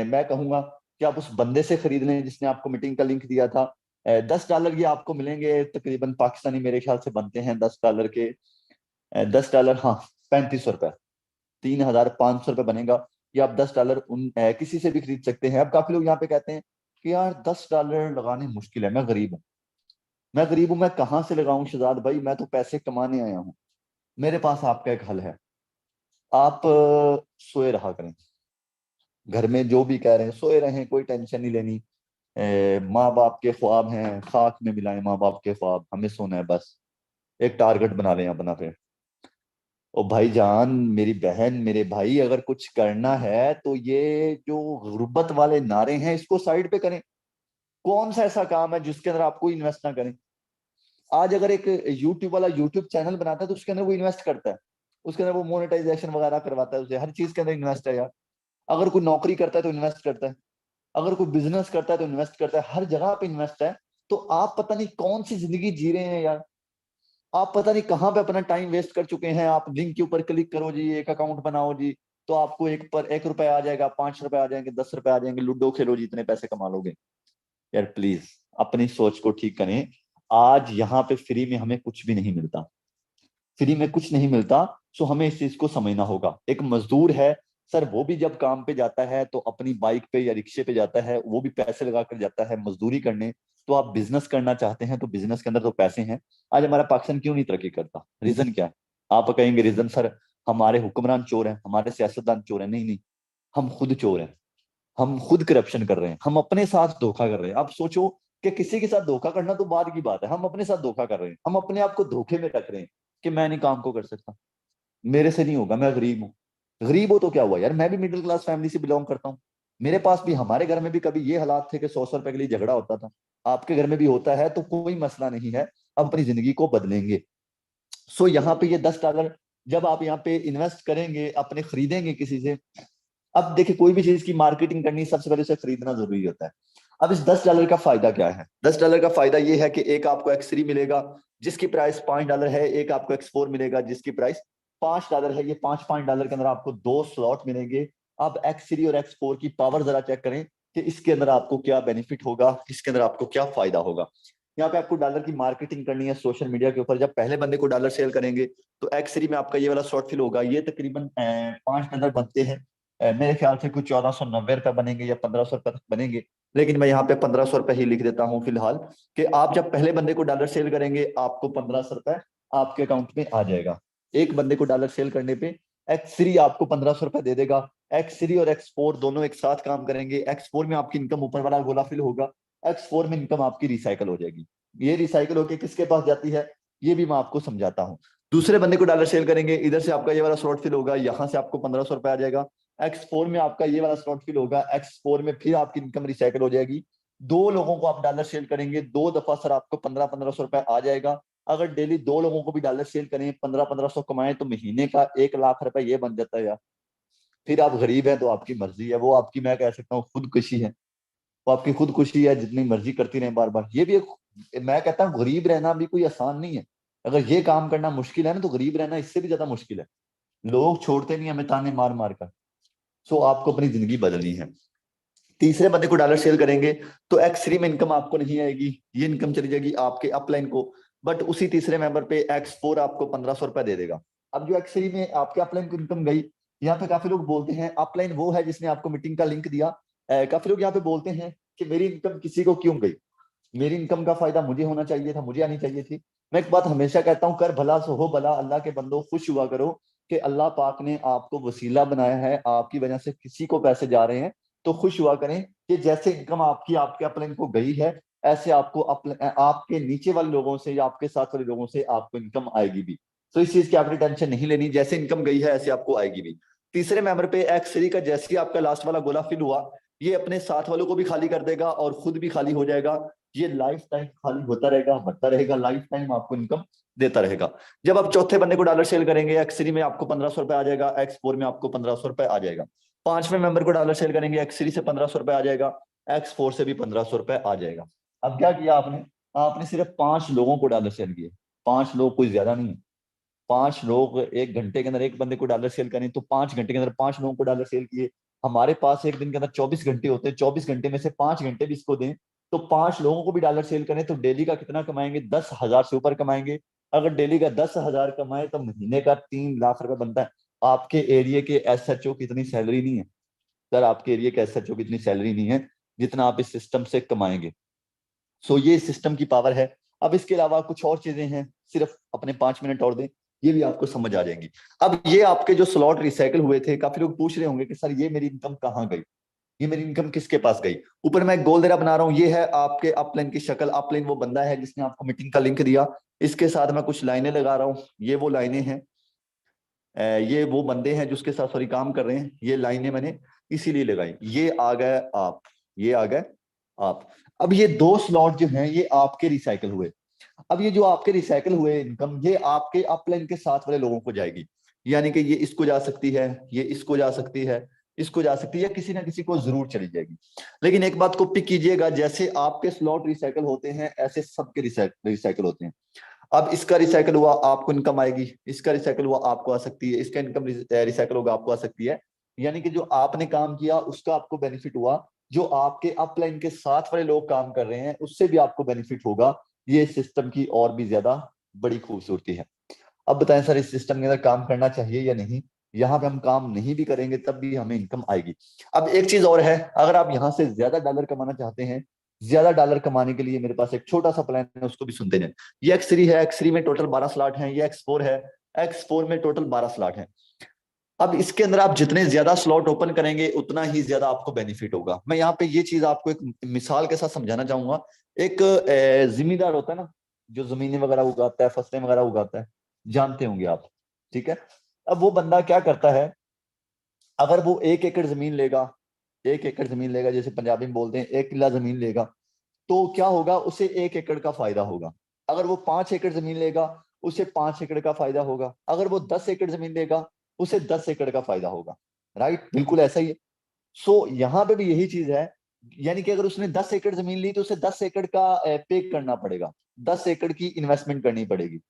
मैं कहूंगा कि आप उस बंदे से खरीद लें जिसने आपको मीटिंग का लिंक दिया था। $10 ये आपको मिलेंगे तकरीबन, पाकिस्तानी मेरे ख्याल से बनते हैं $10 के, $10, हाँ, 3500 रुपए, $3500 बनेगा। ये आप $10 उन किसी से भी खरीद सकते हैं। अब काफी लोग यहाँ पे कहते हैं कि यार $10 लगाने मुश्किल है, मैं गरीब हूँ, मैं गरीब हूँ, मैं कहाँ से लगाऊं शहजाद भाई, मैं तो पैसे कमाने आया हूँ। मेरे पास आपका एक हल है। आप सोए रहा करें, घर में जो भी कह रहे हैं सोए रहें, कोई टेंशन नहीं लेनी। माँ बाप के ख्वाब हैं, खाक में मिलाएं माँ बाप के ख्वाब, हमें सोना है बस। एक टारगेट बना लें अपना फिर। ओ भाईजान, मेरी बहन, मेरे भाई, अगर कुछ करना है तो ये जो गुर्बत वाले नारे हैं इसको साइड पे करें। कौन सा ऐसा काम है जिसके अंदर आपको इन्वेस्ट ना करें। आज अगर एक यूट्यूब वाला यूट्यूब चैनल बनाता है तो उसके अंदर वो इन्वेस्ट करता है, उसके अंदर वो मोनेटाइजेशन वगैरह करवाता है, उसे हर चीज के अंदर इन्वेस्ट है यार। अगर कोई नौकरी करता है तो इन्वेस्ट करता है, अगर कोई बिजनेस करता है तो इन्वेस्ट करता है, हर जगह पे इन्वेस्ट है। तो आप पता नहीं कौन सी जिंदगी जी रहे हैं यार, आप पता नहीं कहाँ पे अपना टाइम वेस्ट कर चुके हैं। आप लिंक के ऊपर क्लिक करो जी, एक अकाउंट बनाओ जी, तो आपको एक पर 1 रुपए आ जाएगा, 5 रुपए आ जाएंगे, 10 रुपए आ जाएंगे, लूडो खेलो जी, इतने पैसे कमा लोगे। यार प्लीज अपनी सोच को ठीक करें। आज यहाँ पे फ्री में हमें कुछ भी नहीं मिलता, फ्री में कुछ नहीं मिलता। सो हमें इस चीज को समझना होगा। एक मजदूर है सर, वो भी जब काम पे जाता है तो अपनी बाइक पे या रिक्शे पे जाता है, वो भी पैसे लगा कर जाता है मजदूरी करने। तो आप बिजनेस करना चाहते हैं तो बिजनेस के अंदर तो पैसे हैं। आज हमारा पाकिस्तान क्यों नहीं तरक्की करता, रीजन क्या है। आप कहेंगे रीजन सर हमारे हुक्मरान चोर हैं, हमारे सियासतदान चोर हैं। नहीं नहीं, हम खुद चोर हैं, हम खुद करप्शन कर रहे हैं, हम अपने साथ धोखा कर रहे हैं। आप सोचो कि किसी के साथ धोखा करना तो बाद की बात है, हम अपने साथ धोखा कर रहे हैं, हम अपने आप को धोखे में रख रहे हैं कि मैं नहीं काम को कर सकता, मेरे से नहीं होगा, मैं गरीब हूँ। गरीब हो तो क्या हुआ यार, मैं भी मिडिल क्लास फैमिली से बिलोंग करता हूँ, मेरे पास भी, हमारे घर में भी कभी ये हालात थे कि 100 100 रुपए के लिए झगड़ा होता था। आपके घर में भी होता है तो कोई मसला नहीं है, अब अपनी जिंदगी को बदलेंगे। सो यहाँ पे ये $10 जब आप यहाँ पे इन्वेस्ट करेंगे, अपने खरीदेंगे किसी से। अब देखिए, कोई भी चीज की मार्केटिंग करनी, सबसे पहले उसे खरीदना जरूरी होता है। अब इस $10 का फायदा क्या है? $10 का फायदा ये है कि एक आपको X3 मिलेगा जिसकी प्राइस $5 है, एक आपको X4 मिलेगा जिसकी प्राइस $5 है। ये $5 के अंदर आपको दो स्लॉट मिलेंगे। अब X3 और X4 की पावर जरा चेक करें कि इसके अंदर आपको क्या बेनिफिट होगा, इसके अंदर आपको क्या फायदा होगा। यहाँ पे आपको डॉलर की मार्केटिंग करनी है सोशल मीडिया के ऊपर। जब पहले बंदे को डॉलर सेल करेंगे तो X3 में आपका ये वाला स्लॉट फिल होगा। ये तकरीबन $5 बनते हैं। मेरे ख्याल से कुछ ₹1490 बनेंगे या ₹1500 तक बनेंगे। लेकिन मैं यहाँ पे ₹1500 ही लिख देता हूँ फिलहाल, कि आप जब पहले बंदे को डॉलर सेल करेंगे आपको ₹1500 आपके अकाउंट में आ जाएगा। एक बंदे को डॉलर सेल करने पे X3 आपको ₹1500 दे देगा। X3 और X4 दोनों एक साथ काम करेंगे। X4 में आपकी इनकम ऊपर वाला गोला फिल होगा, X4 में इनकम आपकी रिसाइकल हो जाएगी। ये रिसाइकल होकर किसके पास जाती है ये भी मैं आपको समझाता हूँ। दूसरे बंदे को डॉलर सेल करेंगे, इधर से आपका ये वाला स्लॉट फिल होगा, यहाँ से आपको ₹1500 आ जाएगा। X4 में आपका ये वाला स्लॉट फिल होगा, X4 में फिर आपकी इनकम रिसाइकल हो जाएगी। दो लोगों को आप डॉलर सेल करेंगे, दो दफा सर आपको 1500 आ जाएगा। अगर डेली दो लोगों को भी डॉलर सेल करें, 1500 कमाएं, तो महीने का ₹1 लाख ये बन जाता है यार। फिर आप गरीब हैं तो आपकी मर्जी है, वो आपकी, मैं कह सकता हूँ, खुदकुशी है। वो आपकी खुदकुशी है, जितनी मर्जी करती रहे बार बार। ये भी एक, मैं कहता हूँ गरीब रहना भी कोई आसान नहीं है। अगर ये काम करना मुश्किल है ना, तो गरीब रहना इससे भी ज्यादा मुश्किल है। लोग छोड़ते नहीं हमें ताने मार मार कर। सो आपको अपनी जिंदगी बदलनी है। तीसरे बंदे को डॉलर सेल करेंगे तो X3 में इनकम आपको नहीं आएगी, ये इनकम चली जाएगी आपके अपलाइन को। बट उसी तीसरे मेंबर पे X4 आपको ₹1500 दे देगा। अब जो X3 में आपके अपलाइन को इनकम गई, यहाँ पे काफी लोग बोलते हैं अपलाइन वो है जिसने आपको मीटिंग का लिंक दिया। काफी लोग यहाँ पे बोलते हैं कि मेरी इनकम किसी को क्यों गई, मेरी इनकम का फायदा मुझे होना चाहिए था, मुझे आनी चाहिए थी। मैं एक बात हमेशा कहता हूँ, कर भला सो हो भला। अल्लाह के बंदो खुश हुआ करो कि अल्लाह पाक ने आपको वसीला बनाया है, आपकी वजह से किसी को पैसे जा रहे हैं। तो खुश हुआ करें कि जैसे इनकम आपकी आपके अपलाइन को गई है, ऐसे आपको आपके नीचे वाले लोगों से या आपके साथ वाले लोगों से आपको इनकम आएगी भी। तो इस चीज की आपने टेंशन नहीं लेनी, जैसे इनकम गई है ऐसे आपको आएगी भी। तीसरे मेंबर पे X3 का जैसे ही आपका लास्ट वाला गोला फिल हुआ, ये अपने साथ वालों को भी खाली कर देगा और खुद भी खाली हो जाएगा। ये लाइफ टाइम खाली होता रहेगा, बढ़ता रहेगा, लाइफ टाइम आपको इनकम देता रहेगा। जब आप चौथे बंदे को डॉलर सेल करेंगे, X3 में आपको ₹1500 आ जाएगा, X4 में आपको ₹1500 आ जाएगा। पांचवें मेंबर को डॉलर सेल करेंगे, X3 से ₹1500 आ जाएगा, X4 से भी ₹1500 आ जाएगा। अब क्या किया आपने? आपने सिर्फ 5 लोगों को डॉलर सेल किए। 5 लोग कोई ज्यादा नहीं है। 5 लोग 1 घंटे के अंदर एक बंदे को डॉलर सेल करें तो 5 घंटे के अंदर 5 लोगों को डॉलर सेल किए। हमारे पास एक दिन के अंदर 24 घंटे होते हैं, 24 घंटे में से 5 घंटे भी इसको दें तो 5 लोगों को भी डॉलर सेल करें तो डेली का कितना कमाएंगे? 10,000 से ऊपर कमाएंगे। अगर डेली का 10,000 कमाए तो महीने का ₹3 लाख बनता है। आपके एरिया के SHO की इतनी सैलरी नहीं है सर, आपके एरिया के SHO की इतनी सैलरी नहीं है जितना आप इस सिस्टम से कमाएंगे। सो ये सिस्टम की पावर है। अब इसके अलावा कुछ और चीजें हैं, सिर्फ अपने 5 मिनट और दें, ये भी आपको समझ आ जाएंगी। अब ये आपके जो स्लॉट रिसाइकल हुए थे, काफी लोग पूछ रहे होंगे कि सर ये मेरी इनकम कहाँ गई, ये मेरी इनकम किसके पास गई। ऊपर मैं एक गोल देरा बना रहा हूँ, ये है आपके अपलाइन की शक्ल। अपलाइन वो बंदा है जिसने आपको मीटिंग का लिंक दिया। इसके साथ मैं कुछ लाइनें लगा रहा हूँ, ये वो लाइनें हैं। ये वो बंदे हैं जिसके साथ सॉरी काम कर रहे हैं। ये लाइनें मैंने इसीलिए लगाई। ये आ गए आप, ये आ गए आप। अब ये दो स्लॉट जो हैं ये आपके रिसाइकल हुए। अब ये जो आपके रिसाइकल हुए इनकम, ये आपके अपलाइन के साथ वाले लोगों को जाएगी। यानी कि ये इसको जा सकती है, ये इसको जा सकती है, इसको जा सकती है, किसी ना किसी को जरूर चली जाएगी। लेकिन एक बात को पिक कीजिएगा, जैसे आपके स्लॉट रिसाइकल होते हैं ऐसे सबके रिसाइकल होते हैं। अब इसका रिसाइकल हुआ आपको इनकम आएगी, इसका रिसाइकल हुआ आपको आ सकती है, इसका इनकम रिसाइकल होगा आपको आ सकती है। यानी कि जो आपने काम किया उसका आपको बेनिफिट हुआ, जो आपके अपलाइन के साथ वाले लोग काम कर रहे हैं उससे भी आपको बेनिफिट होगा। ये सिस्टम की और भी ज्यादा बड़ी खूबसूरती है। अब बताएं सर, इस सिस्टम के अंदर काम करना चाहिए या नहीं? यहाँ पे हम काम नहीं भी करेंगे तब भी हमें इनकम आएगी। अब एक चीज और है, अगर आप यहाँ से ज्यादा डॉलर कमाना चाहते हैं, ज्यादा डॉलर कमाने के लिए मेरे पास एक छोटा सा प्लान है, उसको भी सुनते हैं। ये X3 है, X3 में टोटल 12 स्लॉट हैं। ये X4 है, X4 में टोटल 12 स्लॉट हैं। अब इसके अंदर आप जितने ज्यादा स्लॉट ओपन करेंगे उतना ही ज्यादा आपको बेनिफिट होगा। मैं यहाँ पे ये चीज आपको एक मिसाल के साथ समझाना चाहूंगा। एक जिम्मेदार होता है ना, जो जमीनें वगैरह उगाता है, फसलें वगैरह उगाता है, जानते होंगे आप, ठीक है। अब वो बंदा क्या करता है, अगर वो 1 एकड़ जमीन लेगा, 1 एकड़ जमीन लेगा, जैसे पंजाबी में बोलते हैं 1 किला जमीन लेगा, तो क्या होगा, उसे 1 एकड़ का फायदा होगा। अगर वो 5 एकड़ जमीन लेगा, उसे 5 एकड़ का फायदा होगा। अगर वो 10 एकड़ जमीन लेगा, उसे 10 एकड़ का फायदा होगा। राइट, बिल्कुल ऐसा ही है। सो यहाँ पे भी यही चीज है, यानी कि अगर उसने 10 एकड़ जमीन ली तो उसे 10 एकड़ का पे करना पड़ेगा, 10 एकड़ की इन्वेस्टमेंट करनी पड़ेगी।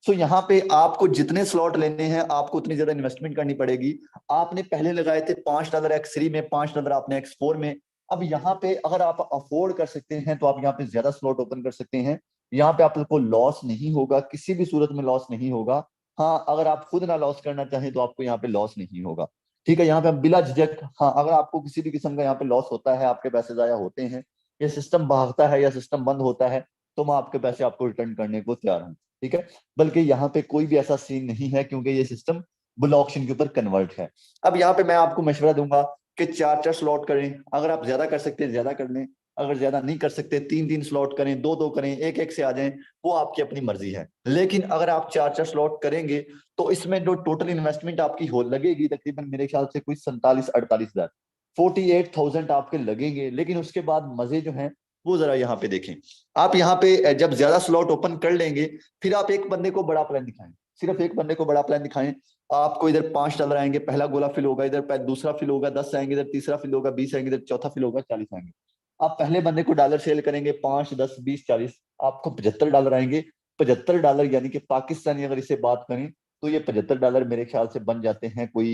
सो यहाँ पे आपको जितने स्लॉट लेने हैं आपको उतनी ज्यादा इन्वेस्टमेंट करनी पड़ेगी। आपने पहले लगाए थे $5 X3 में, $5 आपने X4 में। अब यहाँ पे अगर आप अफोर्ड कर सकते हैं तो आप यहाँ पे ज्यादा स्लॉट ओपन कर सकते हैं। यहाँ पे आपको लॉस नहीं होगा, किसी भी सूरत में लॉस नहीं होगा। हाँ, अगर आप खुद ना लॉस करना चाहें तो आपको यहाँ पे लॉस नहीं होगा। ठीक है, यहाँ पे आप बिला झिझक, हाँ अगर आपको किसी भी किस्म का यहाँ पे लॉस होता है, आपके पैसे जाया होते हैं, या सिस्टम भागता है या सिस्टम बंद होता है, तो मैं आपके पैसे आपको रिटर्न करने को तैयार हूँ। ठीक है, बल्कि यहाँ पे कोई भी ऐसा सीन नहीं है, क्योंकि ये सिस्टम बुल ऑक्शन के ऊपर कन्वर्ट है। अब यहाँ पे मैं आपको मशवरा दूंगा कि 4-4 स्लॉट करें। अगर आप ज्यादा कर सकते हैं ज्यादा कर लें, अगर ज्यादा नहीं कर सकते 3-3 स्लॉट करें, 2-2 करें, 1-1 से आ जाएं, वो आपकी अपनी मर्जी है। लेकिन अगर आप 4-4 स्लॉट करेंगे तो इसमें जो टोटल इन्वेस्टमेंट आपकी हो लगेगी तकरीबन मेरे ख्याल से कोई 47-48 हजार, 48,000 आपके लगेंगे। लेकिन उसके बाद मजे जो हैं वो जरा यहाँ पे देखें। आप यहाँ पे जब ज्यादा स्लॉट ओपन कर लेंगे, फिर आप एक बंदे को बड़ा प्लान दिखाएं, सिर्फ एक बंदे को बड़ा प्लान दिखाएं। आपको इधर $5 आएंगे, पहला गोला फिल होगा, इधर दूसरा फिल होगा, 10 आएंगे, इधर तीसरा फिल होगा, 20 आएंगे, इधर चौथा फिल होगा, 40 आएंगे। आप पहले बंदे को डॉलर सेल करेंगे, 5, 10, 20, 40, आपको $75 आएंगे। $75 यानी कि पाकिस्तानी अगर इसे बात करें तो ये $75 मेरे ख्याल से बन जाते हैं कोई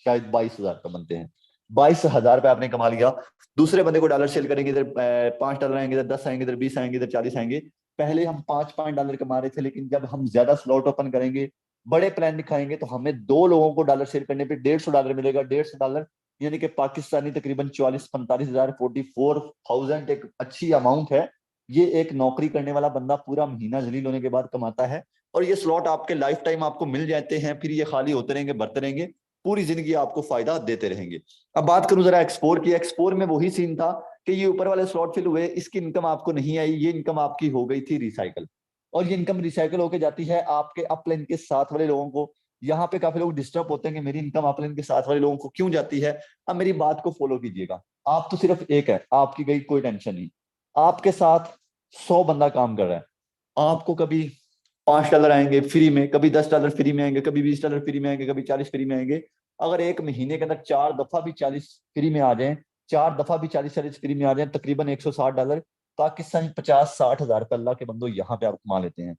शायद 22,000 का बनते हैं। 22,000 रुपये आपने कमा लिया। दूसरे बंदे को डॉलर सेल करेंगे, इधर $5 आएंगे, इधर 10 आएंगे, इधर 20 आएंगे, इधर 40 आएंगे। पहले हम $5 कमा रहे थे, लेकिन जब हम ज्यादा स्लॉट ओपन करेंगे, बड़े प्लान दिखाएंगे, तो हमें 2 लोगों को डॉलर सेल करने पे $150 मिलेगा। $150 यानी कि पाकिस्तानी तकरीबन 44-45 हजार, 44,000 एक अच्छी अमाउंट है। ये एक नौकरी करने वाला बंदा पूरा महीना जलील होने के बाद कमाता है। और ये स्लॉट आपके लाइफ टाइम आपको मिल जाते हैं, फिर ये खाली होते रहेंगे, भरते रहेंगे, पूरी जिंदगी आपको फायदा देते रहेंगे। अब बात करूं जरा एक्सपोर की। एक्सपोर में वही सीन था कि ये ऊपर वाले स्लॉट फिल हुए, इसकी इनकम आपको नहीं आई, ये इनकम आपकी हो गई थी रिसाइकल। और ये इनकम रिसाइकल होकर जाती है आपके अपलाइन के साथ वाले लोगों को। यहाँ पे काफी लोग डिस्टर्ब होते हैं कि मेरी इनकम अपलाइन के साथ वाले लोगों को क्यों जाती है। अब मेरी बात को फॉलो कीजिएगा। आप तो सिर्फ एक है, आपकी गई कोई टेंशन नहीं। आपके साथ 100 बंदा काम कर रहा है, आपको कभी $5 आएंगे फ्री में, कभी $10 फ्री में आएंगे, कभी $20 फ्री में आएंगे, कभी 40 फ्री में आएंगे। अगर एक महीने के अंदर 4 दफा भी 40 फ्री में आ जाए, 4 दफा भी 40-40 फ्री में आ जाए, तकरीबन $160, पाकिस्तानी 50-60 हजार रुपये अल्लाह के बंदो यहाँ पे आप कमा लेते हैं।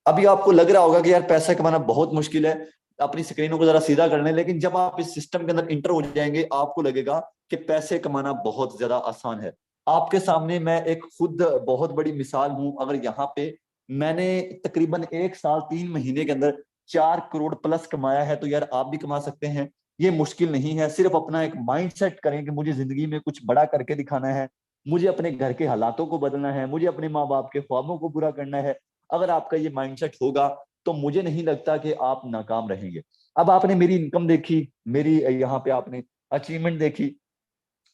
अभी आपको लग रहा होगा कि यार पैसा कमाना बहुत मुश्किल है, अपनी स्क्रीनों को जरा सीधा कर लें, लेकिन जब आप इस सिस्टम के अंदर इंटर हो जाएंगे आपको लगेगा कि पैसे कमाना बहुत ज्यादा आसान है। आपके सामने मैं एक खुद बहुत बड़ी मिसाल हूं। अगर यहाँ पे मैंने तकरीबन 1 साल 3 महीने के अंदर 4 करोड़ प्लस कमाया है, तो यार आप भी कमा सकते हैं। ये मुश्किल नहीं है, सिर्फ अपना एक माइंड सेट करें कि मुझे जिंदगी में कुछ बड़ा करके दिखाना है, मुझे अपने घर के हालातों को बदलना है, मुझे अपने माँ बाप के ख्वाबों को पूरा करना है। अगर आपका ये माइंडसेट होगा तो मुझे नहीं लगता कि आप नाकाम रहेंगे। अब आपने मेरी इनकम देखी, मेरी यहाँ पे आपने अचीवमेंट देखी।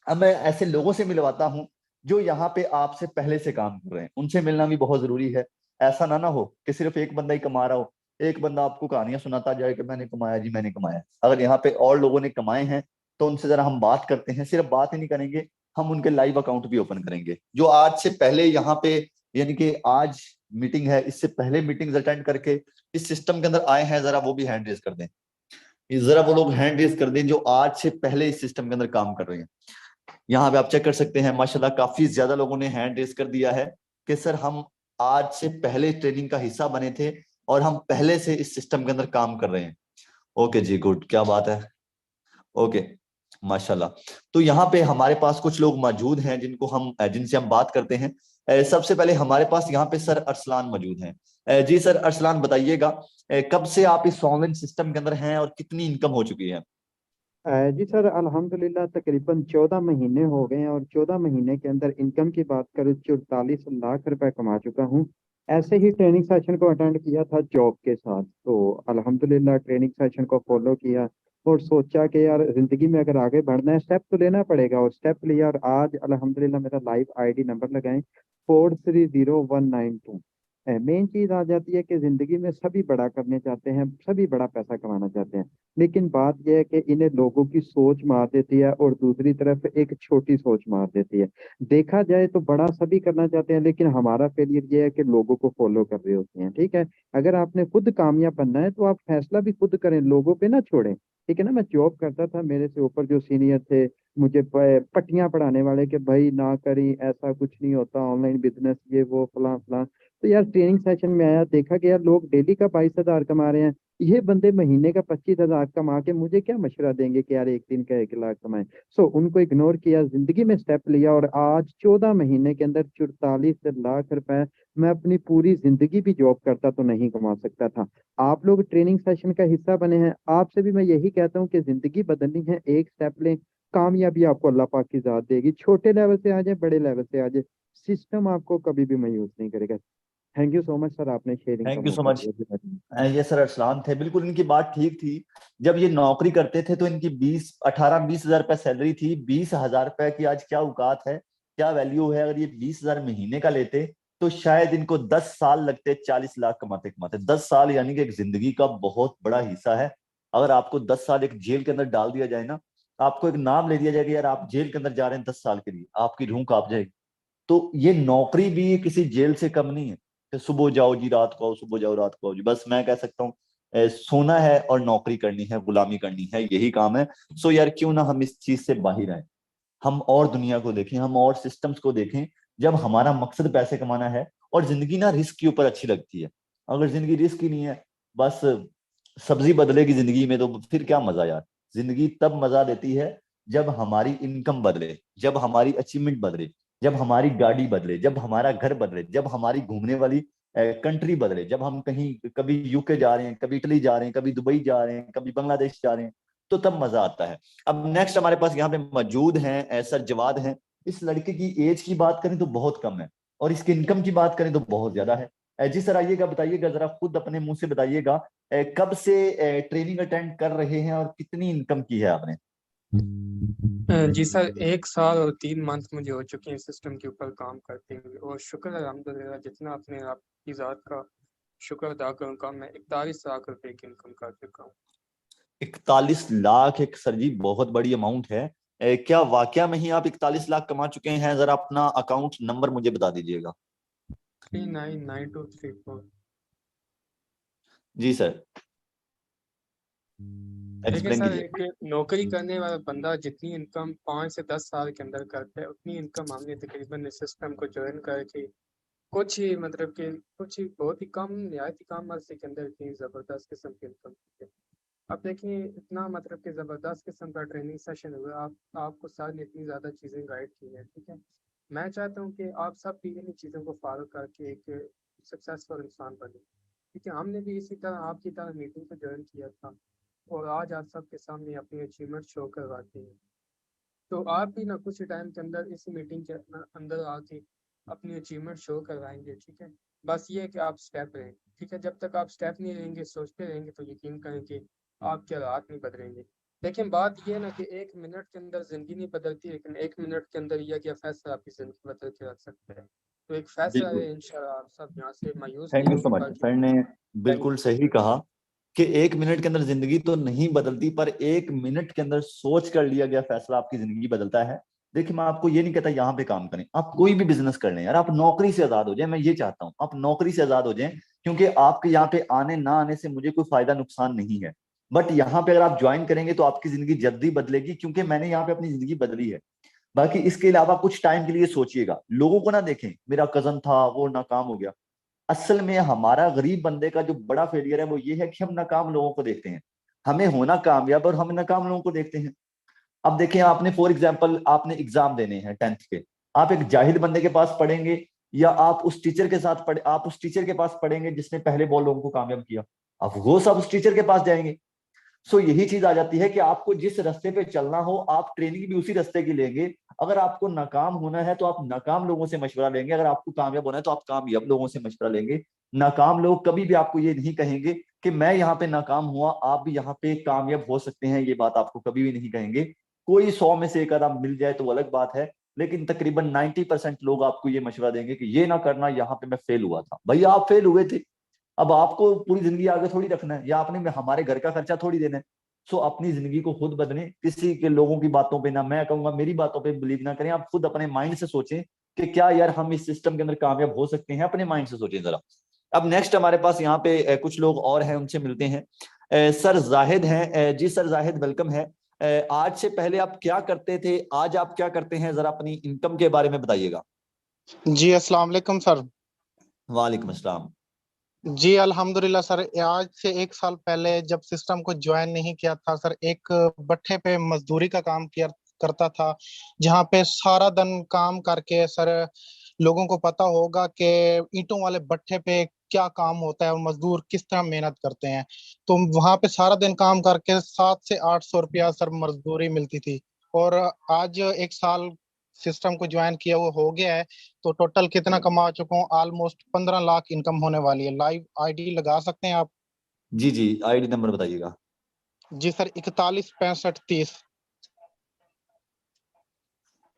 अब मैं ऐसे लोगों से मिलवाता हूँ जो यहाँ पे आपसे पहले से काम कर रहे हैं, उनसे मिलना भी बहुत जरूरी है। ऐसा ना हो कि सिर्फ एक बंदा ही कमा रहा हो, एक बंदा आपको कहानियां सुनाता जाए कि मैंने कमाया जी मैंने कमाया। अगर यहाँ पे और लोगों ने कमाए हैं तो उनसे जरा हम बात करते हैं। सिर्फ बात ही नहीं करेंगे, हम उनके लाइव अकाउंट भी ओपन करेंगे। जो आज से पहले यहाँ पे, यानी कि आज मीटिंग है, इससे पहले मीटिंग्स अटेंड करके इस सिस्टम के अंदर आए हैं, जरा वो भी हैंड रेज कर दें। जरा वो लोग हैंड रेज कर दें जो आज से पहले इस सिस्टम के अंदर काम कर रहे हैं। यहाँ पे आप चेक कर सकते हैं, माशाल्लाह काफी ज्यादा लोगों ने हैंड रेज कर दिया है कि सर हम आज से पहले ट्रेनिंग का हिस्सा बने थे और हम पहले से इस सिस्टम के अंदर काम कर रहे हैं। ओके जी, गुड, क्या बात है। ओके, माशाल्लाह। तो यहाँ पे हमारे पास कुछ लोग मौजूद हैं जिनसे हम बात करते हैं। सबसे पहले हमारे पास यहाँ पे सर अरसलान मौजूद हैं। जी सर अरसलान, बताइएगा कब से आप इस ऑनलाइन सिस्टम के अंदर हैं और कितनी इनकम हो चुकी है। जी सर, अल्हम्दुलिल्लाह तकरीबन 14 महीने हो गए हैं और 14 महीने के अंदर इनकम की बात करूँ 44 लाख रुपए कमा चुका हूँ। ऐसे ही ट्रेनिंग सेशन को अटेंड किया था जॉब के साथ, तो अल्हम्दुलिल्लाह ट्रेनिंग सेशन को फॉलो किया और सोचा कि यार ज़िंदगी में अगर आगे बढ़ना है स्टेप तो लेना पड़ेगा, और स्टेप लिया और आज अल्हम्दुलिल्लाह मेरा लाइव आईडी नंबर लगाएं 430192। मेन चीज आ जाती है कि जिंदगी में सभी बड़ा करने चाहते हैं, सभी बड़ा पैसा कमाना चाहते हैं, लेकिन बात यह है कि इन्हें लोगों की सोच मार देती है और दूसरी तरफ एक छोटी सोच मार देती है। देखा जाए तो बड़ा सभी करना चाहते हैं, लेकिन हमारा फेलियर ये है कि लोगों को फॉलो कर रहे होते हैं। ठीक है, अगर आपने खुद कामयाब बनना है तो आप फैसला भी खुद करें, लोगों पे ना छोड़ें। ठीक है ना, मैं जॉब करता था, मेरे से ऊपर जो सीनियर थे मुझे पट्टियां पढ़ाने वाले कि भाई ना करी, ऐसा कुछ नहीं होता, ऑनलाइन बिजनेस ये वो फलां फलां। तो यार ट्रेनिंग सेशन में आया, देखा कि यार लोग डेली का 22,000 कमा रहे हैं, ये बंदे महीने का 25,000 कमा के मुझे क्या मशवरा देंगे कि यार एक दिन का 1 लाख कमाए। सो उनको इग्नोर किया, जिंदगी में स्टेप लिया, और आज 14 महीने के अंदर 44 लाख रुपए। मैं अपनी पूरी जिंदगी भी जॉब करता तो नहीं कमा सकता था। आप लोग ट्रेनिंग सेशन का हिस्सा बने हैं, आपसे भी मैं यही कहता हूँ कि जिंदगी बदलनी है, एक स्टेप लें, कामयाबी आपको अल्लाह पाक की जात देगी। छोटे लेवल से आ जाए, बड़े लेवल से आ जाए, सिस्टम आपको कभी भी मायूस नहीं करेगा। Thank you so much sir, आपने शेयरिंग का थैंक यू सो मौका मच। दिया। ये सर अरसलान थे, बिल्कुल इनकी बात ठीक थी। जब ये नौकरी करते थे तो इनकी 20 18 20 हजार रुपए सैलरी थी। 20 हजार रुपए की आज क्या औकात है, क्या वैल्यू है। अगर ये 20 हजार महीने का लेते तो शायद इनको 10 साल लगते 40 लाख कमाते कमाते। 10 साल यानी कि एक जिंदगी का बहुत बड़ा हिस्सा है। अगर आपको 10 साल एक जेल के अंदर डाल दिया जाए ना, आपको एक नाम ले दिया जाएगा यार आप जेल के अंदर जा रहे हैं 10 साल के लिए, आपकी रूह कांप जाएगी। तो ये नौकरी भी किसी जेल से कम नहीं है कि सुबह जाओ जी रात को आओ, सुबह जाओ रात को आओ जी। बस मैं कह सकता हूँ सोना है और नौकरी करनी है, गुलामी करनी है, यही काम है। सो यार क्यों ना हम इस चीज से बाहर आए, हम और दुनिया को देखें, हम और सिस्टम्स को देखें। जब हमारा मकसद पैसे कमाना है और जिंदगी ना रिस्क के ऊपर अच्छी लगती है। अगर जिंदगी रिस्क ही नहीं है, बस सब्जी बदलेगी जिंदगी में, तो फिर क्या मजा यार। जिंदगी तब मजा देती है जब हमारी इनकम बदले, जब हमारी अचीवमेंट बदले, जब हमारी गाड़ी बदले, जब हमारा घर बदले, जब हमारी घूमने वाली कंट्री बदले, जब हम कहीं कभी यूके जा रहे हैं, कभी इटली जा रहे हैं, कभी दुबई जा रहे हैं, कभी बांग्लादेश जा रहे हैं, तो तब मजा आता है। अब नेक्स्ट हमारे पास यहाँ पे मौजूद हैं सर जवाद हैं। इस लड़के की एज की बात करें तो बहुत कम है और इसकी इनकम की बात करें तो बहुत ज्यादा है। जी सर आइएगा, बताइएगा जरा खुद अपने मुंह से बताइएगा, कब से ट्रेनिंग अटेंड कर रहे हैं और कितनी इनकम की है आपने। जी सर, 1 साल और 3 मंथ मुझे हो चुके हैं सिस्टम के ऊपर काम करते हुए, और शुक्र है अल्हम्दुलिल्लाह, जितना अपने आप की ज़ात का शुक्र अदा करूँगा, मैं 41 लाख रुपए की इनकम कर चुका हूँ। 41 लाख एक सर जी बहुत बड़ी अमाउंट है। क्या वाकया में ही आप 41 लाख कमा चुके हैं? जरा अपना अकाउंट नंबर मुझे बता दीजिएगा। 399234। जी सर, देखिए एक्सप्लेन सर, कीजिए। एक नौकरी करने वाला बंदा जितनी इनकम 5 से 10 साल के अंदर करता है, उतनी इनकम हमने तकरीबन इस सिस्टम को ज्वाइन करके कुछ ही मतलब कि कुछ ही बहुत ही कम, नहायत ही कम अरसे के अंदर इतनी ज़बरदस्त किस्म की इनकम की है। अब देखिए, इतना मतलब कि ज़बरदस्त किस्म का ट्रेनिंग सेशन हुआ, आपको सर ने इतनी ज़्यादा चीज़ें गाइड की हैं। ठीक है, मैं चाहता हूँ कि आप सब भी इन चीज़ों को फॉलो करके एक सक्सेसफुल इंसान बने। क्योंकि हमने भी इसी तरह आपकी तरह मीटिंग को ज्वाइन किया था, और आज आप सबके सामने अपनी अचीवमेंट शो करवाते हैं। तो आप भी ना कुछ टाइम के अंदर इस मीटिंग के अंदर आके अपनी अचीवमेंट शो करवाएंगे। ठीक है, बस ये है कि आप स्टेप लें। ठीक है, जब तक आप स्टेप नहीं लेंगे, सोचते रहेंगे, तो यकीन करें कि आपके हालात नहीं बदलेंगे। लेकिन बात ये है ना कि 1 मिनट के अंदर जिंदगी नहीं बदलती, लेकिन 1 मिनट के अंदर यह क्या फैसला आपकी जिंदगी बदल के रख सकता है। तो एक फैसला बिल्कुल, है, इंशाल्लाह आप सब यहाँ से मायूस थैंक नहीं यू सो होंगे, मच। बल्कि सर ने थैंक बिल्कुल यू। सही कहा कि 1 मिनट के अंदर जिंदगी तो नहीं बदलती, पर 1 मिनट के अंदर सोच कर लिया गया फैसला आपकी जिंदगी बदलता है। देखिए मैं आपको ये नहीं कहता यहाँ पे काम करें, आप कोई भी बिजनेस कर लें यार, आप नौकरी से आजाद हो जाए। मैं ये चाहता हूँ आप नौकरी से आजाद हो जाएं, क्योंकि आपके यहाँ पे आने ना आने से मुझे कोई फायदा नुकसान नहीं है। बट यहाँ पे अगर आप ज्वाइन करेंगे तो आपकी जिंदगी जल्दी बदलेगी, क्योंकि मैंने यहाँ पे अपनी जिंदगी बदली है। बाकी इसके अलावा कुछ टाइम के लिए सोचिएगा, लोगों को ना देखें मेरा कजन था वो नाकाम हो गया। असल में हमारा गरीब बंदे का जो बड़ा फेलियर है वो ये है कि हम नाकाम लोगों को देखते हैं। हमें होना कामयाब और हम नाकाम लोगों को देखते हैं। अब देखें, आपने फॉर एग्जाम्पल आपने एग्जाम देने हैं 10th के, आप एक जाहिल बंदे के पास पढ़ेंगे या आप उस टीचर के साथ पढ़े, आप उस टीचर के पास पढ़ेंगे जिसने पहले बहुत लोगों को कामयाब किया, अब वो सब उस टीचर के पास जाएंगे। सो यही चीज आ जाती है कि आपको जिस रास्ते पे चलना हो आप ट्रेनिंग भी उसी रास्ते की लेंगे। अगर आपको नाकाम होना है तो आप नाकाम लोगों से मशवरा लेंगे, अगर आपको कामयाब होना है तो आप कामयाब लोगों से मशवरा लेंगे। नाकाम लोग कभी भी आपको ये नहीं कहेंगे कि मैं यहाँ पे नाकाम हुआ, आप भी यहाँ पे कामयाब हो सकते हैं, ये बात आपको कभी भी नहीं कहेंगे। कोई 100 में से एक आदमी मिल जाए तो वो अलग बात है, लेकिन तकरीबन 90% लोग आपको ये मशवरा देंगे कि ये ना करना, यहाँ पे मैं फेल हुआ था। भैया आप फेल हुए थे, अब आपको पूरी जिंदगी आगे थोड़ी रखना है, या आपने हमारे घर का खर्चा थोड़ी देना है। सो अपनी जिंदगी को खुद बदलें, किसी के लोगों की बातों पे ना, मैं कहूंगा मेरी बातों पे बिलीव ना करें। आप खुद अपने माइंड से सोचें कि क्या यार हम इस सिस्टम के अंदर कामयाब हो सकते हैं, अपने माइंड से सोचें जरा। अब नेक्स्ट हमारे पास यहाँ पे कुछ लोग और हैं, उनसे मिलते हैं। सर जाहिद हैं। जी सर जाहिद, वेलकम है। आज से पहले आप क्या करते थे, आज आप क्या करते हैं, जरा अपनी इनकम के बारे में बताइएगा। जी अस्सलाम वालेकुम सर। वालेकुम अस्सलाम। जी अल्हम्दुलिल्लाह सर, आज से 1 साल पहले जब सिस्टम को ज्वाइन नहीं किया था सर, एक भट्ठे पे मजदूरी का काम किया करता था, जहाँ पे सारा दिन काम करके सर, लोगों को पता होगा कि ईंटों वाले भट्ठे पे क्या काम होता है और मजदूर किस तरह मेहनत करते हैं। तो वहां पे सारा दिन काम करके 700 से 800 रुपया सर मजदूरी मिलती थी। और आज 1 साल सिस्टम को ज्वाइन किया वो हो गया है, तो टोटल कितना कमा चुका हूँ, ऑलमोस्ट 15 लाख इनकम होने वाली है। लाइव आईडी लगा सकते हैं आप? जी जी, आईडी नंबर बताइएगा। जी सर, 41 65 30।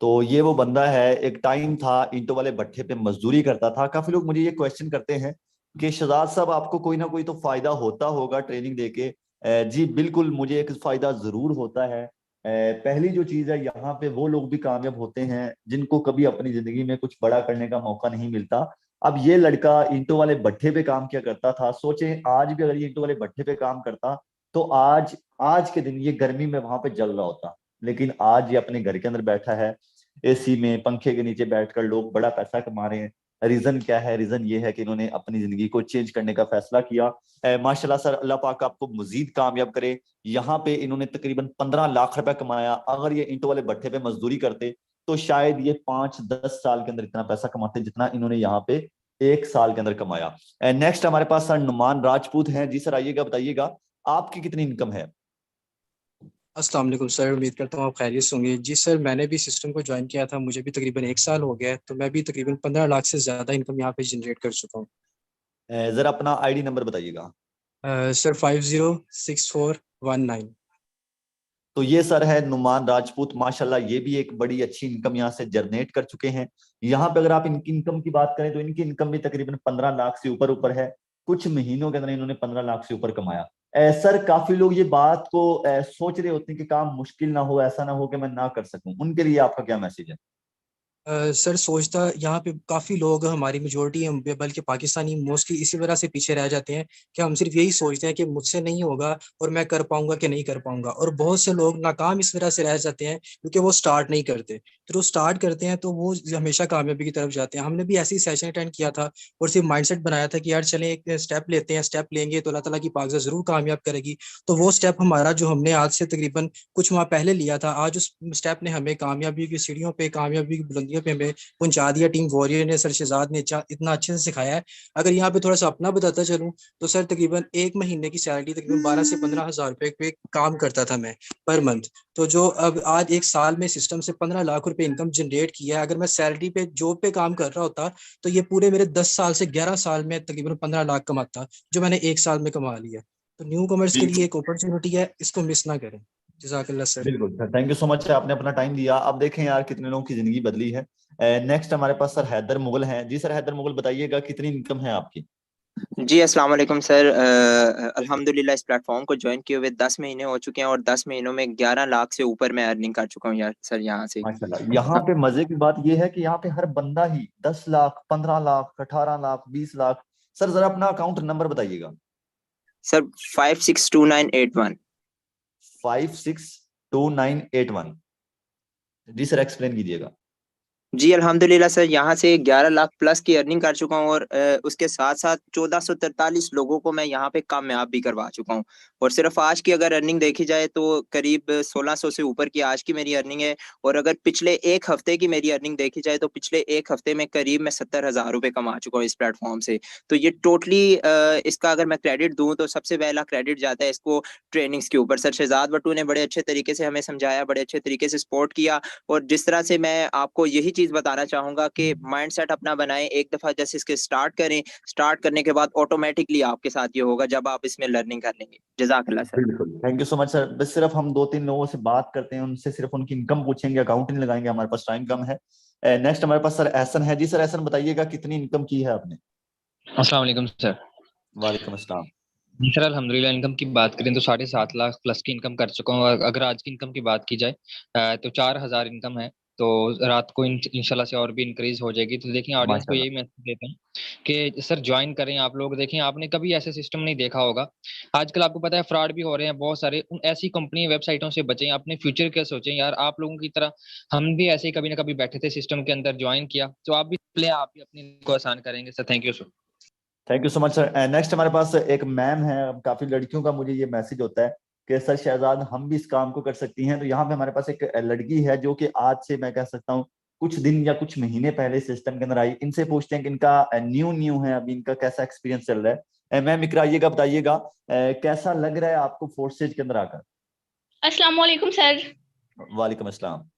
तो ये वो बंदा है, एक टाइम था ईंटों वाले भट्ठे पे मजदूरी करता था। काफी लोग मुझे ये क्वेश्चन करते हैं कि शहजाद साहब आपको कोई ना कोई तो फायदा होता होगा ट्रेनिंग देके। जी बिल्कुल, मुझे एक फायदा जरूर होता है। पहली जो चीज है, यहाँ पे वो लोग भी कामयाब होते हैं जिनको कभी अपनी जिंदगी में कुछ बड़ा करने का मौका नहीं मिलता। अब ये लड़का ईंटों वाले भट्ठे पे काम किया करता था। सोचें आज भी अगर ये ईंटों वाले भट्ठे पे काम करता तो आज आज के दिन ये गर्मी में वहां पे जल रहा होता। लेकिन आज ये अपने घर के अंदर बैठा है, एसी में पंखे के नीचे बैठकर लोग बड़ा पैसा कमा रहे हैं। रीजन क्या है? रीजन ये है कि इन्होंने अपनी जिंदगी को चेंज करने का फैसला किया। माशाल्लाह सर, अल्लाह पाक आपको मजीद कामयाब करे। यहाँ पे इन्होंने तकरीबन 15 लाख रुपए कमाया। अगर ये ईंटों वाले भट्ठे पे मजदूरी करते तो शायद ये 5-10 साल के अंदर इतना पैसा कमाते जितना इन्होंने यहाँ पे 1 साल के अंदर कमाया। नेक्स्ट हमारे पास सर नुमान राजपूत हैं। जी सर आइएगा, बताइएगा आपकी कितनी इनकम है। अस्सलाम वालेकुम सर, उम्मीद करता हूँ आप खैरियत से होंगे। जी सर, मैंने भी सिस्टम को ज्वाइन किया था, मुझे भी तकरीबन 1 साल हो गया है, तो मैं भी तकरीबन 15 लाख से ज़्यादा इनकम यहाँ पे जनरेट कर चुका हूँ। जरा अपना आईडी नंबर बताइएगा। सर 506419। तो ये सर है नुमान राजपूत, माशाल्लाह ये भी एक बड़ी अच्छी इनकम यहाँ से जनरेट कर चुके हैं। यहाँ पे अगर आप इनकी इनकम की बात करें तो इनकी इनकम भी तकरीबन 15 लाख से ऊपर ऊपर है। कुछ महीनों के अंदर इन्होंने 15 लाख से ऊपर कमाया। सर काफी लोग ये बात को सोच रहे होते हैं कि काम मुश्किल ना हो, ऐसा ना हो कि मैं ना कर सकूं, उनके लिए आपका क्या मैसेज है? सर सोचता यहाँ पे काफ़ी लोग, हमारी मेजोरिटी हम बल्कि पाकिस्तानी मोस्टली इसी वजह से पीछे रह जाते हैं कि हम सिर्फ यही सोचते हैं कि मुझसे नहीं होगा और मैं कर पाऊंगा कि नहीं कर पाऊंगा। और बहुत से लोग नाकाम इस वजह से रह जाते हैं क्योंकि वो स्टार्ट नहीं करते। तो वो स्टार्ट करते हैं तो वो हमेशा कामयाबी की तरफ जाते हैं। हमने भी ऐसी सेशन अटेंड किया था और सिर्फ माइंडसेट बनाया था कि यार चलें एक स्टेप लेते हैं, स्टेप लेंगे तो अल्लाह ताला की पाकज़ा ज़रूर कामयाब करेगी। तो वो स्टेप हमारा जो हमने आज से तकरीबन कुछ माह पहले लिया था, आज उस स्टेप ने हमें कामयाबी की सीढ़ियों पे, कामयाबी की बुलंदियों पे हमें पहुंचा दिया। टीम वॉरियर ने, सर शहजाद ने इतना अच्छे से सिखाया है। अगर यहाँ पे थोड़ा सा अपना बताता चलूँ तो सर तकरीबन एक महीने की सैलरी तकरीबन 12 से 15 हज़ार रुपए पे काम करता था मैं पर मंथ। तो जो अब आज 1 साल में सिस्टम से 15 लाख रुपए इनकम जनरेट किया है, अगर मैं सैलरी पे जॉब पे काम कर रहा होता तो ये पूरे मेरे 10 साल से 11 साल में तकरीबन 15 लाख कमाता, जो मैंने 1 साल में कमा लिया। तो न्यू कॉमर्स के लिए एक अपॉर्चुनिटी है, इसको मिस ना करें। जज़ाकल्लाह सर। बिल्कुल sir, thank you so much, आपने अपना टाइम दिया। अब देखें यार कितने लोगों की जिंदगी बदली है। नेक्स्ट हमारे पास सर हैदर मुगल हैं। जी सर हैदर मुगल, बताइएगा कितनी इनकम है आपकी। जी अस्सलाम वालेकुम सर। अल्हम्दुलिल्लाह इस प्लेटफॉर्म को ज्वाइन किए हुए 10 महीने हो चुके हैं और 10 महीनों में 11 लाख से ऊपर मैं अर्निंग कर चुका हूँ यार सर यहाँ से। माशाल्लाह, यहाँ पे मजे की बात ये है कि यहाँ पे हर बंदा ही 10 लाख, 15 लाख, 18 लाख, 20 लाख। सर जरा अपना अकाउंट नंबर बताइएगा। सर 562981। 562981। जी सर एक्सप्लेन कीजिएगा। जी अल्हम्दुलिल्लाह सर, यहाँ से 11 लाख प्लस की अर्निंग कर चुका हूँ और उसके साथ साथ 1443 लोगों को मैं यहाँ पे कामयाब भी करवा चुका हूँ। और सिर्फ आज की अगर अर्निंग देखी जाए तो करीब 1600 से ऊपर की आज की मेरी अर्निंग है। और अगर पिछले एक हफ्ते की मेरी अर्निंग देखी जाए तो पिछले एक हफ्ते में करीब मैं 70,000 रुपये कमा चुका हूँ इस प्लेटफॉर्म से। तो ये टोटली इसका अगर मैं क्रेडिट दूँ तो सबसे पहला क्रेडिट जाता है इसको ट्रेनिंग्स के ऊपर। सर शहजाद भट्टू ने बड़े अच्छे तरीके से हमें समझाया, बड़े अच्छे तरीके से सपोर्ट किया। और जिस तरह से मैं आपको यही चीज बताना चाहूंगा कि माइंडसेट अपना बनाएं, एक दफा जैसे इसके स्टार्ट करें, स्टार्ट करने के बाद ऑटोमेटिकली आपके साथ ये होगा जब आप इसमें लर्निंग कर लेंगे। जज़ाकल्लाह सर। बिल्कुल, thank you so much sir. बस सिर्फ हम 2-3 लोगों से बात करते हैं, उनसे सिर्फ उनकी इनकम पूछेंगे, अकाउंट नहीं लगाएंगे, हमारे पास टाइम कम है। नेक्स्ट हमारे पास सर एहसन है। जी सर एहसन, बताइएगा कितनी इनकम की है आपने? अस्सलाम वालेकुम सर। वालेकुम अस्सलाम। जी सर, अल्हम्दुलिल्लाह इनकम की बात करें तो 7.5 लाख प्लस की इनकम कर चुका हूँ। और अगर आज की इनकम की बात की जाए तो 4,000 इनकम है। तो रात को इंशाल्लाह से और भी इंक्रीज हो जाएगी। तो देखिए, ऑडियंस को माशाल्लाह। यही मैसेज देते हैं कि सर ज्वाइन करें आप लोग। देखें, आपने कभी ऐसे सिस्टम नहीं देखा होगा। आजकल आपको पता है फ्रॉड भी हो रहे हैं बहुत सारे। उन ऐसी कंपनी वेबसाइटों से बचें, अपने फ्यूचर का सोचें। यार आप लोगों की तरह हम भी ऐसे ही कभी ना कभी बैठे थे सिस्टम के अंदर, ज्वाइन किया, तो आप भी प्ले आप भी अपनी को आसान करेंगे। Sir thank you sir. Thank you so much sir. Next हमारे पास एक मैम है। अब काफी लड़कियों का मुझे ये मैसेज होता है कि सर शहजाद हम भी इस काम को कर सकती हैं। तो यहाँ पे हमारे पास एक लड़की है जो कि आज से मैं कह सकता हूँ कुछ दिन या कुछ महीने पहले सिस्टम के अंदर आई। इनसे पूछते हैं कि इनका न्यू है, अभी इनका कैसा एक्सपीरियंस चल रहा है। मैम इकरा आइएगा, बताइएगा कैसा लग रहा है आपको फोर्सेज के अंदर आकर? अस्सलाम वालेकुम सर। वालेकुम अस्सलाम।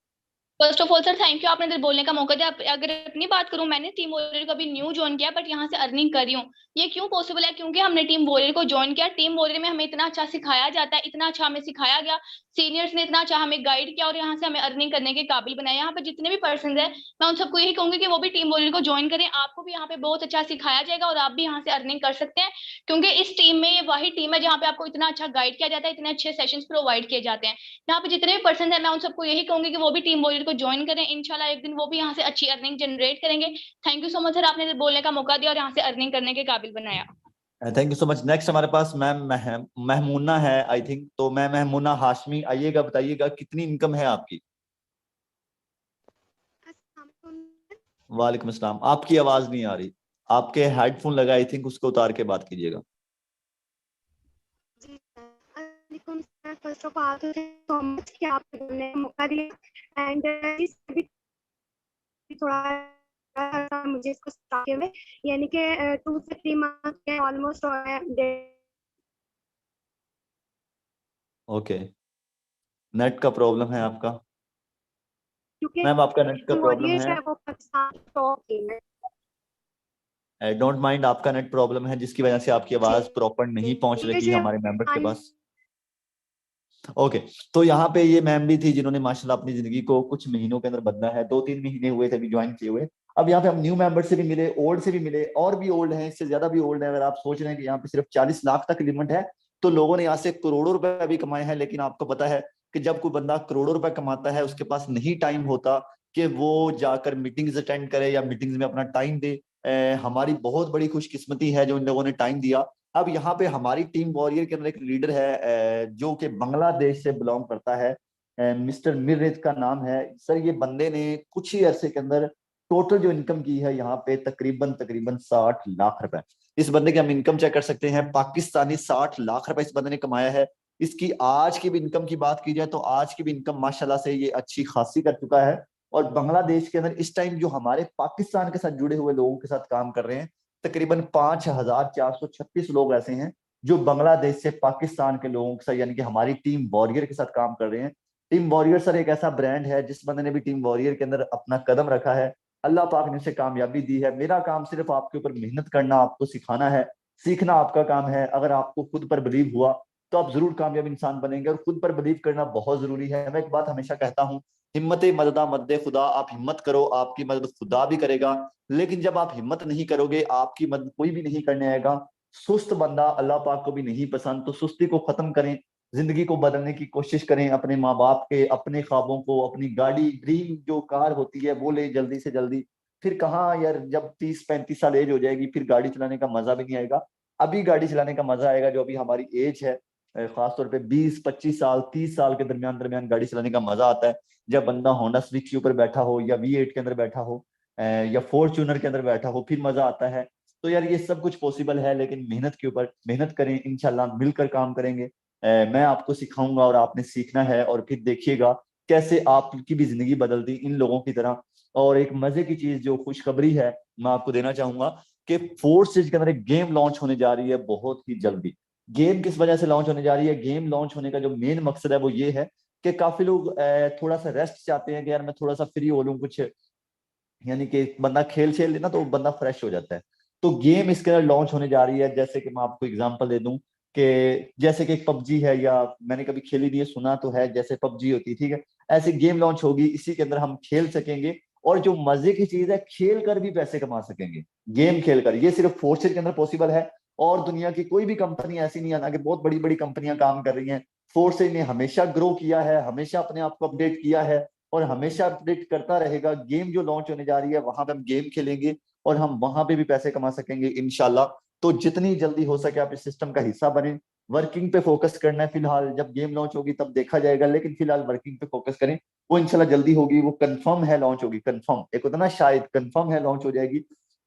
First of all sir thank you, आपने इधर बोलने का मौका दिया। अगर अपनी बात करूं, मैंने टीम वॉरियर को अभी न्यू ज्वाइन किया, बट यहाँ से अर्निंग कर रही हूँ। ये क्यों पॉसिबल है? क्योंकि हमने टीम वॉरियर को ज्वाइन किया। टीम वॉरियर में हमें इतना अच्छा सिखाया जाता है, इतना अच्छा हमें सिखाया गया, सीनियर्स ने इतना अच्छा हमें गाइड किया और यहाँ से हमें अर्निंग करने के काबिल बनाया। यहाँ पे जितने भी पर्सन है, मैं उन सबको यही कहूंगी कि वो भी टीम वॉरियर को ज्वाइन करें। आपको भी यहाँ पे बहुत अच्छा सिखाया जाएगा और आप भी यहाँ से अर्निंग कर सकते हैं, क्योंकि इस टीम में ये वही टीम है जहाँ पे आपको इतना अच्छा गाइड किया जाता है, इतने अच्छे सेशंस प्रोवाइड किए जाते हैं। यहाँ पे जितने भी पर्सन है, मैं उन सबको यही कहूंगी कि वो भी टीम वॉरियर को ज्वाइन करें। इंशाल्लाह एक दिन वो भी यहाँ से अच्छी अर्निंग जनरेट करेंगे। Thank you so much sir, आपने बोलने का मौका दिया और यहाँ से अर्निंग करने के काबिल बनाया। Thank you so much. Next हमारे पास मैम महमूना है आई थिंक। तो मैम महमूना हाशमी, आइएगा, बताइएगा कितनी इनकम है आपकी? वालेकुम अस्सलाम। आपकी आवाज नहीं आ रही, आपके हेडफोन लगा आई थिंक, उसको उतार के बात कीजिएगा। First of all so much कि आपने मौका दिया एंड थोड़ा मुझे इसको स्टार्ट किए हुए यानी कि 2 से 3 मंथ के ऑलमोस्ट हो गए। ओके, नेट का प्रॉब्लम है आपका क्योंकि मैम, आपका नेट का प्रॉब्लम है। वो पाकिस्तान टॉप टीम है। आई डोंट माइंड, आपका नेट प्रॉब्लम है जिसकी वजह से आपकी आवाज प्रॉपर नहीं पहुंच रही है हमारे मेंबर्स के पास। ओके, तो यहाँ पे ये मैम भी थी जिन्होंने माशाल्लाह अपनी जिंदगी को कुछ महीनों के अंदर बदला है। 2-3 महीने हुए थे अभी ज्वाइन किए हुए। अब यहाँ पे हम न्यू मेंबर से भी मिले, ओल्ड से भी मिले, और भी ओल्ड हैं, इससे ज्यादा भी ओल्ड है। अगर आप सोच रहे हैं कि यहाँ पे सिर्फ 40 लाख तक लिमिट है, तो लोगों ने यहाँ से करोड़ों रुपए अभी कमाए हैं। लेकिन आपको पता है कि जब कोई बंदा करोड़ों रुपए कमाता है, उसके पास नहीं टाइम होता कि वो जाकर मीटिंग्स अटेंड करे या मीटिंग्स में अपना टाइम दे। हमारी बहुत बड़ी खुशकिस्मती है जो इन लोगों ने टाइम दिया। अब यहाँ पे हमारी टीम वॉरियर के अंदर एक लीडर है जो कि बांग्लादेश से बिलोंग करता है, मिस्टर मिर्रित का नाम है सर। ये बंदे ने कुछ ही अरसे के अंदर टोटल जो इनकम की है यहाँ पे तकरीबन 60 लाख रुपए। इस बंदे की हम इनकम चेक कर सकते हैं, पाकिस्तानी 60 लाख रुपए इस बंदे ने कमाया है। इसकी आज की भी इनकम की बात की जाए तो आज की भी इनकम माशाल्लाह से ये अच्छी खासी कर चुका है। और बांग्लादेश के अंदर इस टाइम जो हमारे पाकिस्तान के साथ जुड़े हुए लोगों के साथ काम कर रहे हैं, तकरीबन 5,436 लोग ऐसे हैं जो बांग्लादेश से पाकिस्तान के लोगों के साथ यानी कि हमारी टीम वॉरियर के साथ काम कर रहे हैं। टीम वॉरियर सर एक ऐसा ब्रांड है, जिस बंदे ने भी टीम वॉरियर के अंदर अपना कदम रखा है, अल्लाह पाक ने उसे कामयाबी दी है। मेरा काम सिर्फ आपके ऊपर मेहनत करना, आपको सिखाना है, सीखना आपका काम है। अगर आपको खुद पर बिलीव हुआ तो आप जरूर कामयाब इंसान बनेंगे। और खुद पर बिलीव करना बहुत जरूरी है। मैं एक बात हमेशा कहता हूँ, हिम्मत मददा मद्दे खुदा। आप हिम्मत करो, आपकी मदद खुदा भी करेगा। लेकिन जब आप हिम्मत नहीं करोगे, आपकी मदद कोई भी नहीं करने आएगा। सुस्त बंदा अल्लाह पाक को भी नहीं पसंद। तो सुस्ती को खत्म करें, जिंदगी को बदलने की कोशिश करें। अपने माँ बाप के, अपने ख्वाबों को, अपनी गाड़ी, ड्रीम जो कार होती है वो ले जल्दी से जल्दी। फिर कहाँ यार, जब 30-35 साल एज हो जाएगी फिर गाड़ी चलाने का मजा भी नहीं आएगा। अभी गाड़ी चलाने का मजा आएगा जो अभी हमारी एज है, खासतौर पे 20-25 साल 30 साल के दरमियान दरमियान गाड़ी चलाने का मजा आता है। जब बंदा होंडा स्विच के ऊपर बैठा हो या V8 के अंदर बैठा हो या फॉर्च्यूनर के अंदर बैठा हो, फिर मजा आता है। तो यार ये सब कुछ पॉसिबल है, लेकिन मेहनत के ऊपर मेहनत करें, इंशाल्लाह मिलकर काम करेंगे। मैं आपको सिखाऊंगा और आपने सीखना है, और फिर देखिएगा कैसे आपकी भी जिंदगी बदलती इन लोगों की तरह। और एक मजे की चीज जो खुशखबरी है मैं आपको देना चाहूंगा कि फोर्सेज के अंदर एक गेम लॉन्च होने जा रही है बहुत ही जल्दी। गेम किस वजह से लॉन्च होने जा रही है? गेम लॉन्च होने का जो मेन मकसद है वो ये है कि काफी लोग थोड़ा सा रेस्ट चाहते हैं कि यार मैं थोड़ा सा फ्री हो लूं, कुछ यानी कि बंदा खेल खेल लेना तो बंदा फ्रेश हो जाता है। तो गेम इसके अंदर लॉन्च होने जा रही है। जैसे कि मैं आपको एग्जांपल दे दूं कि जैसे कि एक पबजी है, या मैंने कभी खेली नहीं है, सुना तो है, जैसे पबजी होती, ठीक है, ऐसे गेम लॉन्च होगी, इसी के अंदर हम खेल सकेंगे, और जो मजे की चीज है, खेल कर भी पैसे कमा सकेंगे, गेम खेल कर। ये सिर्फ फोर्सेज के अंदर पॉसिबल है, और दुनिया की कोई भी कंपनी ऐसी नहीं है ना, कि बहुत बड़ी बड़ी कंपनियां काम कर रही हैं। फोर्सेज ने हमेशा ग्रो किया है, हमेशा अपने आप को अपडेट किया है, और हमेशा अपडेट करता रहेगा। गेम जो लॉन्च होने जा रही है, वहां पे हम गेम खेलेंगे, और हम वहां पे भी पैसे कमा सकेंगे इंशाल्लाह। तो जितनी जल्दी हो सके आप इस सिस्टम का हिस्सा बने। वर्किंग पे फोकस करना है फिलहाल, जब गेम लॉन्च होगी तब देखा जाएगा, लेकिन फिलहाल वर्किंग पे फोकस करें। वो इंशाल्लाह जल्दी होगी, वो कंफर्म है लॉन्च होगी, कंफर्म, एक होता ना शायद, कंफर्म है लॉन्च हो जाएगी।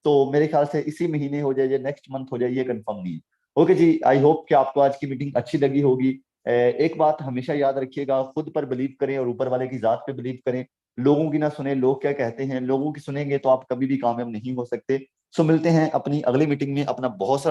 तो मेरे ख्याल से इसी महीने हो जाए, नेक्स्ट मंथ हो जाए, ये कंफर्म नहीं है। ओके जी, आई होप कि आपको आज की मीटिंग अच्छी लगी होगी। एक बात हमेशा याद रखिएगा, खुद पर बिलीव करें और ऊपर वाले की जात पे बिलीव करें। लोगों की ना सुने, लोग क्या कहते हैं, लोगों की सुनेंगे तो आप कभी भी कामयाब नहीं हो सकते। सो मिलते हैं अपनी अगली मीटिंग में। अपना बहुत सारा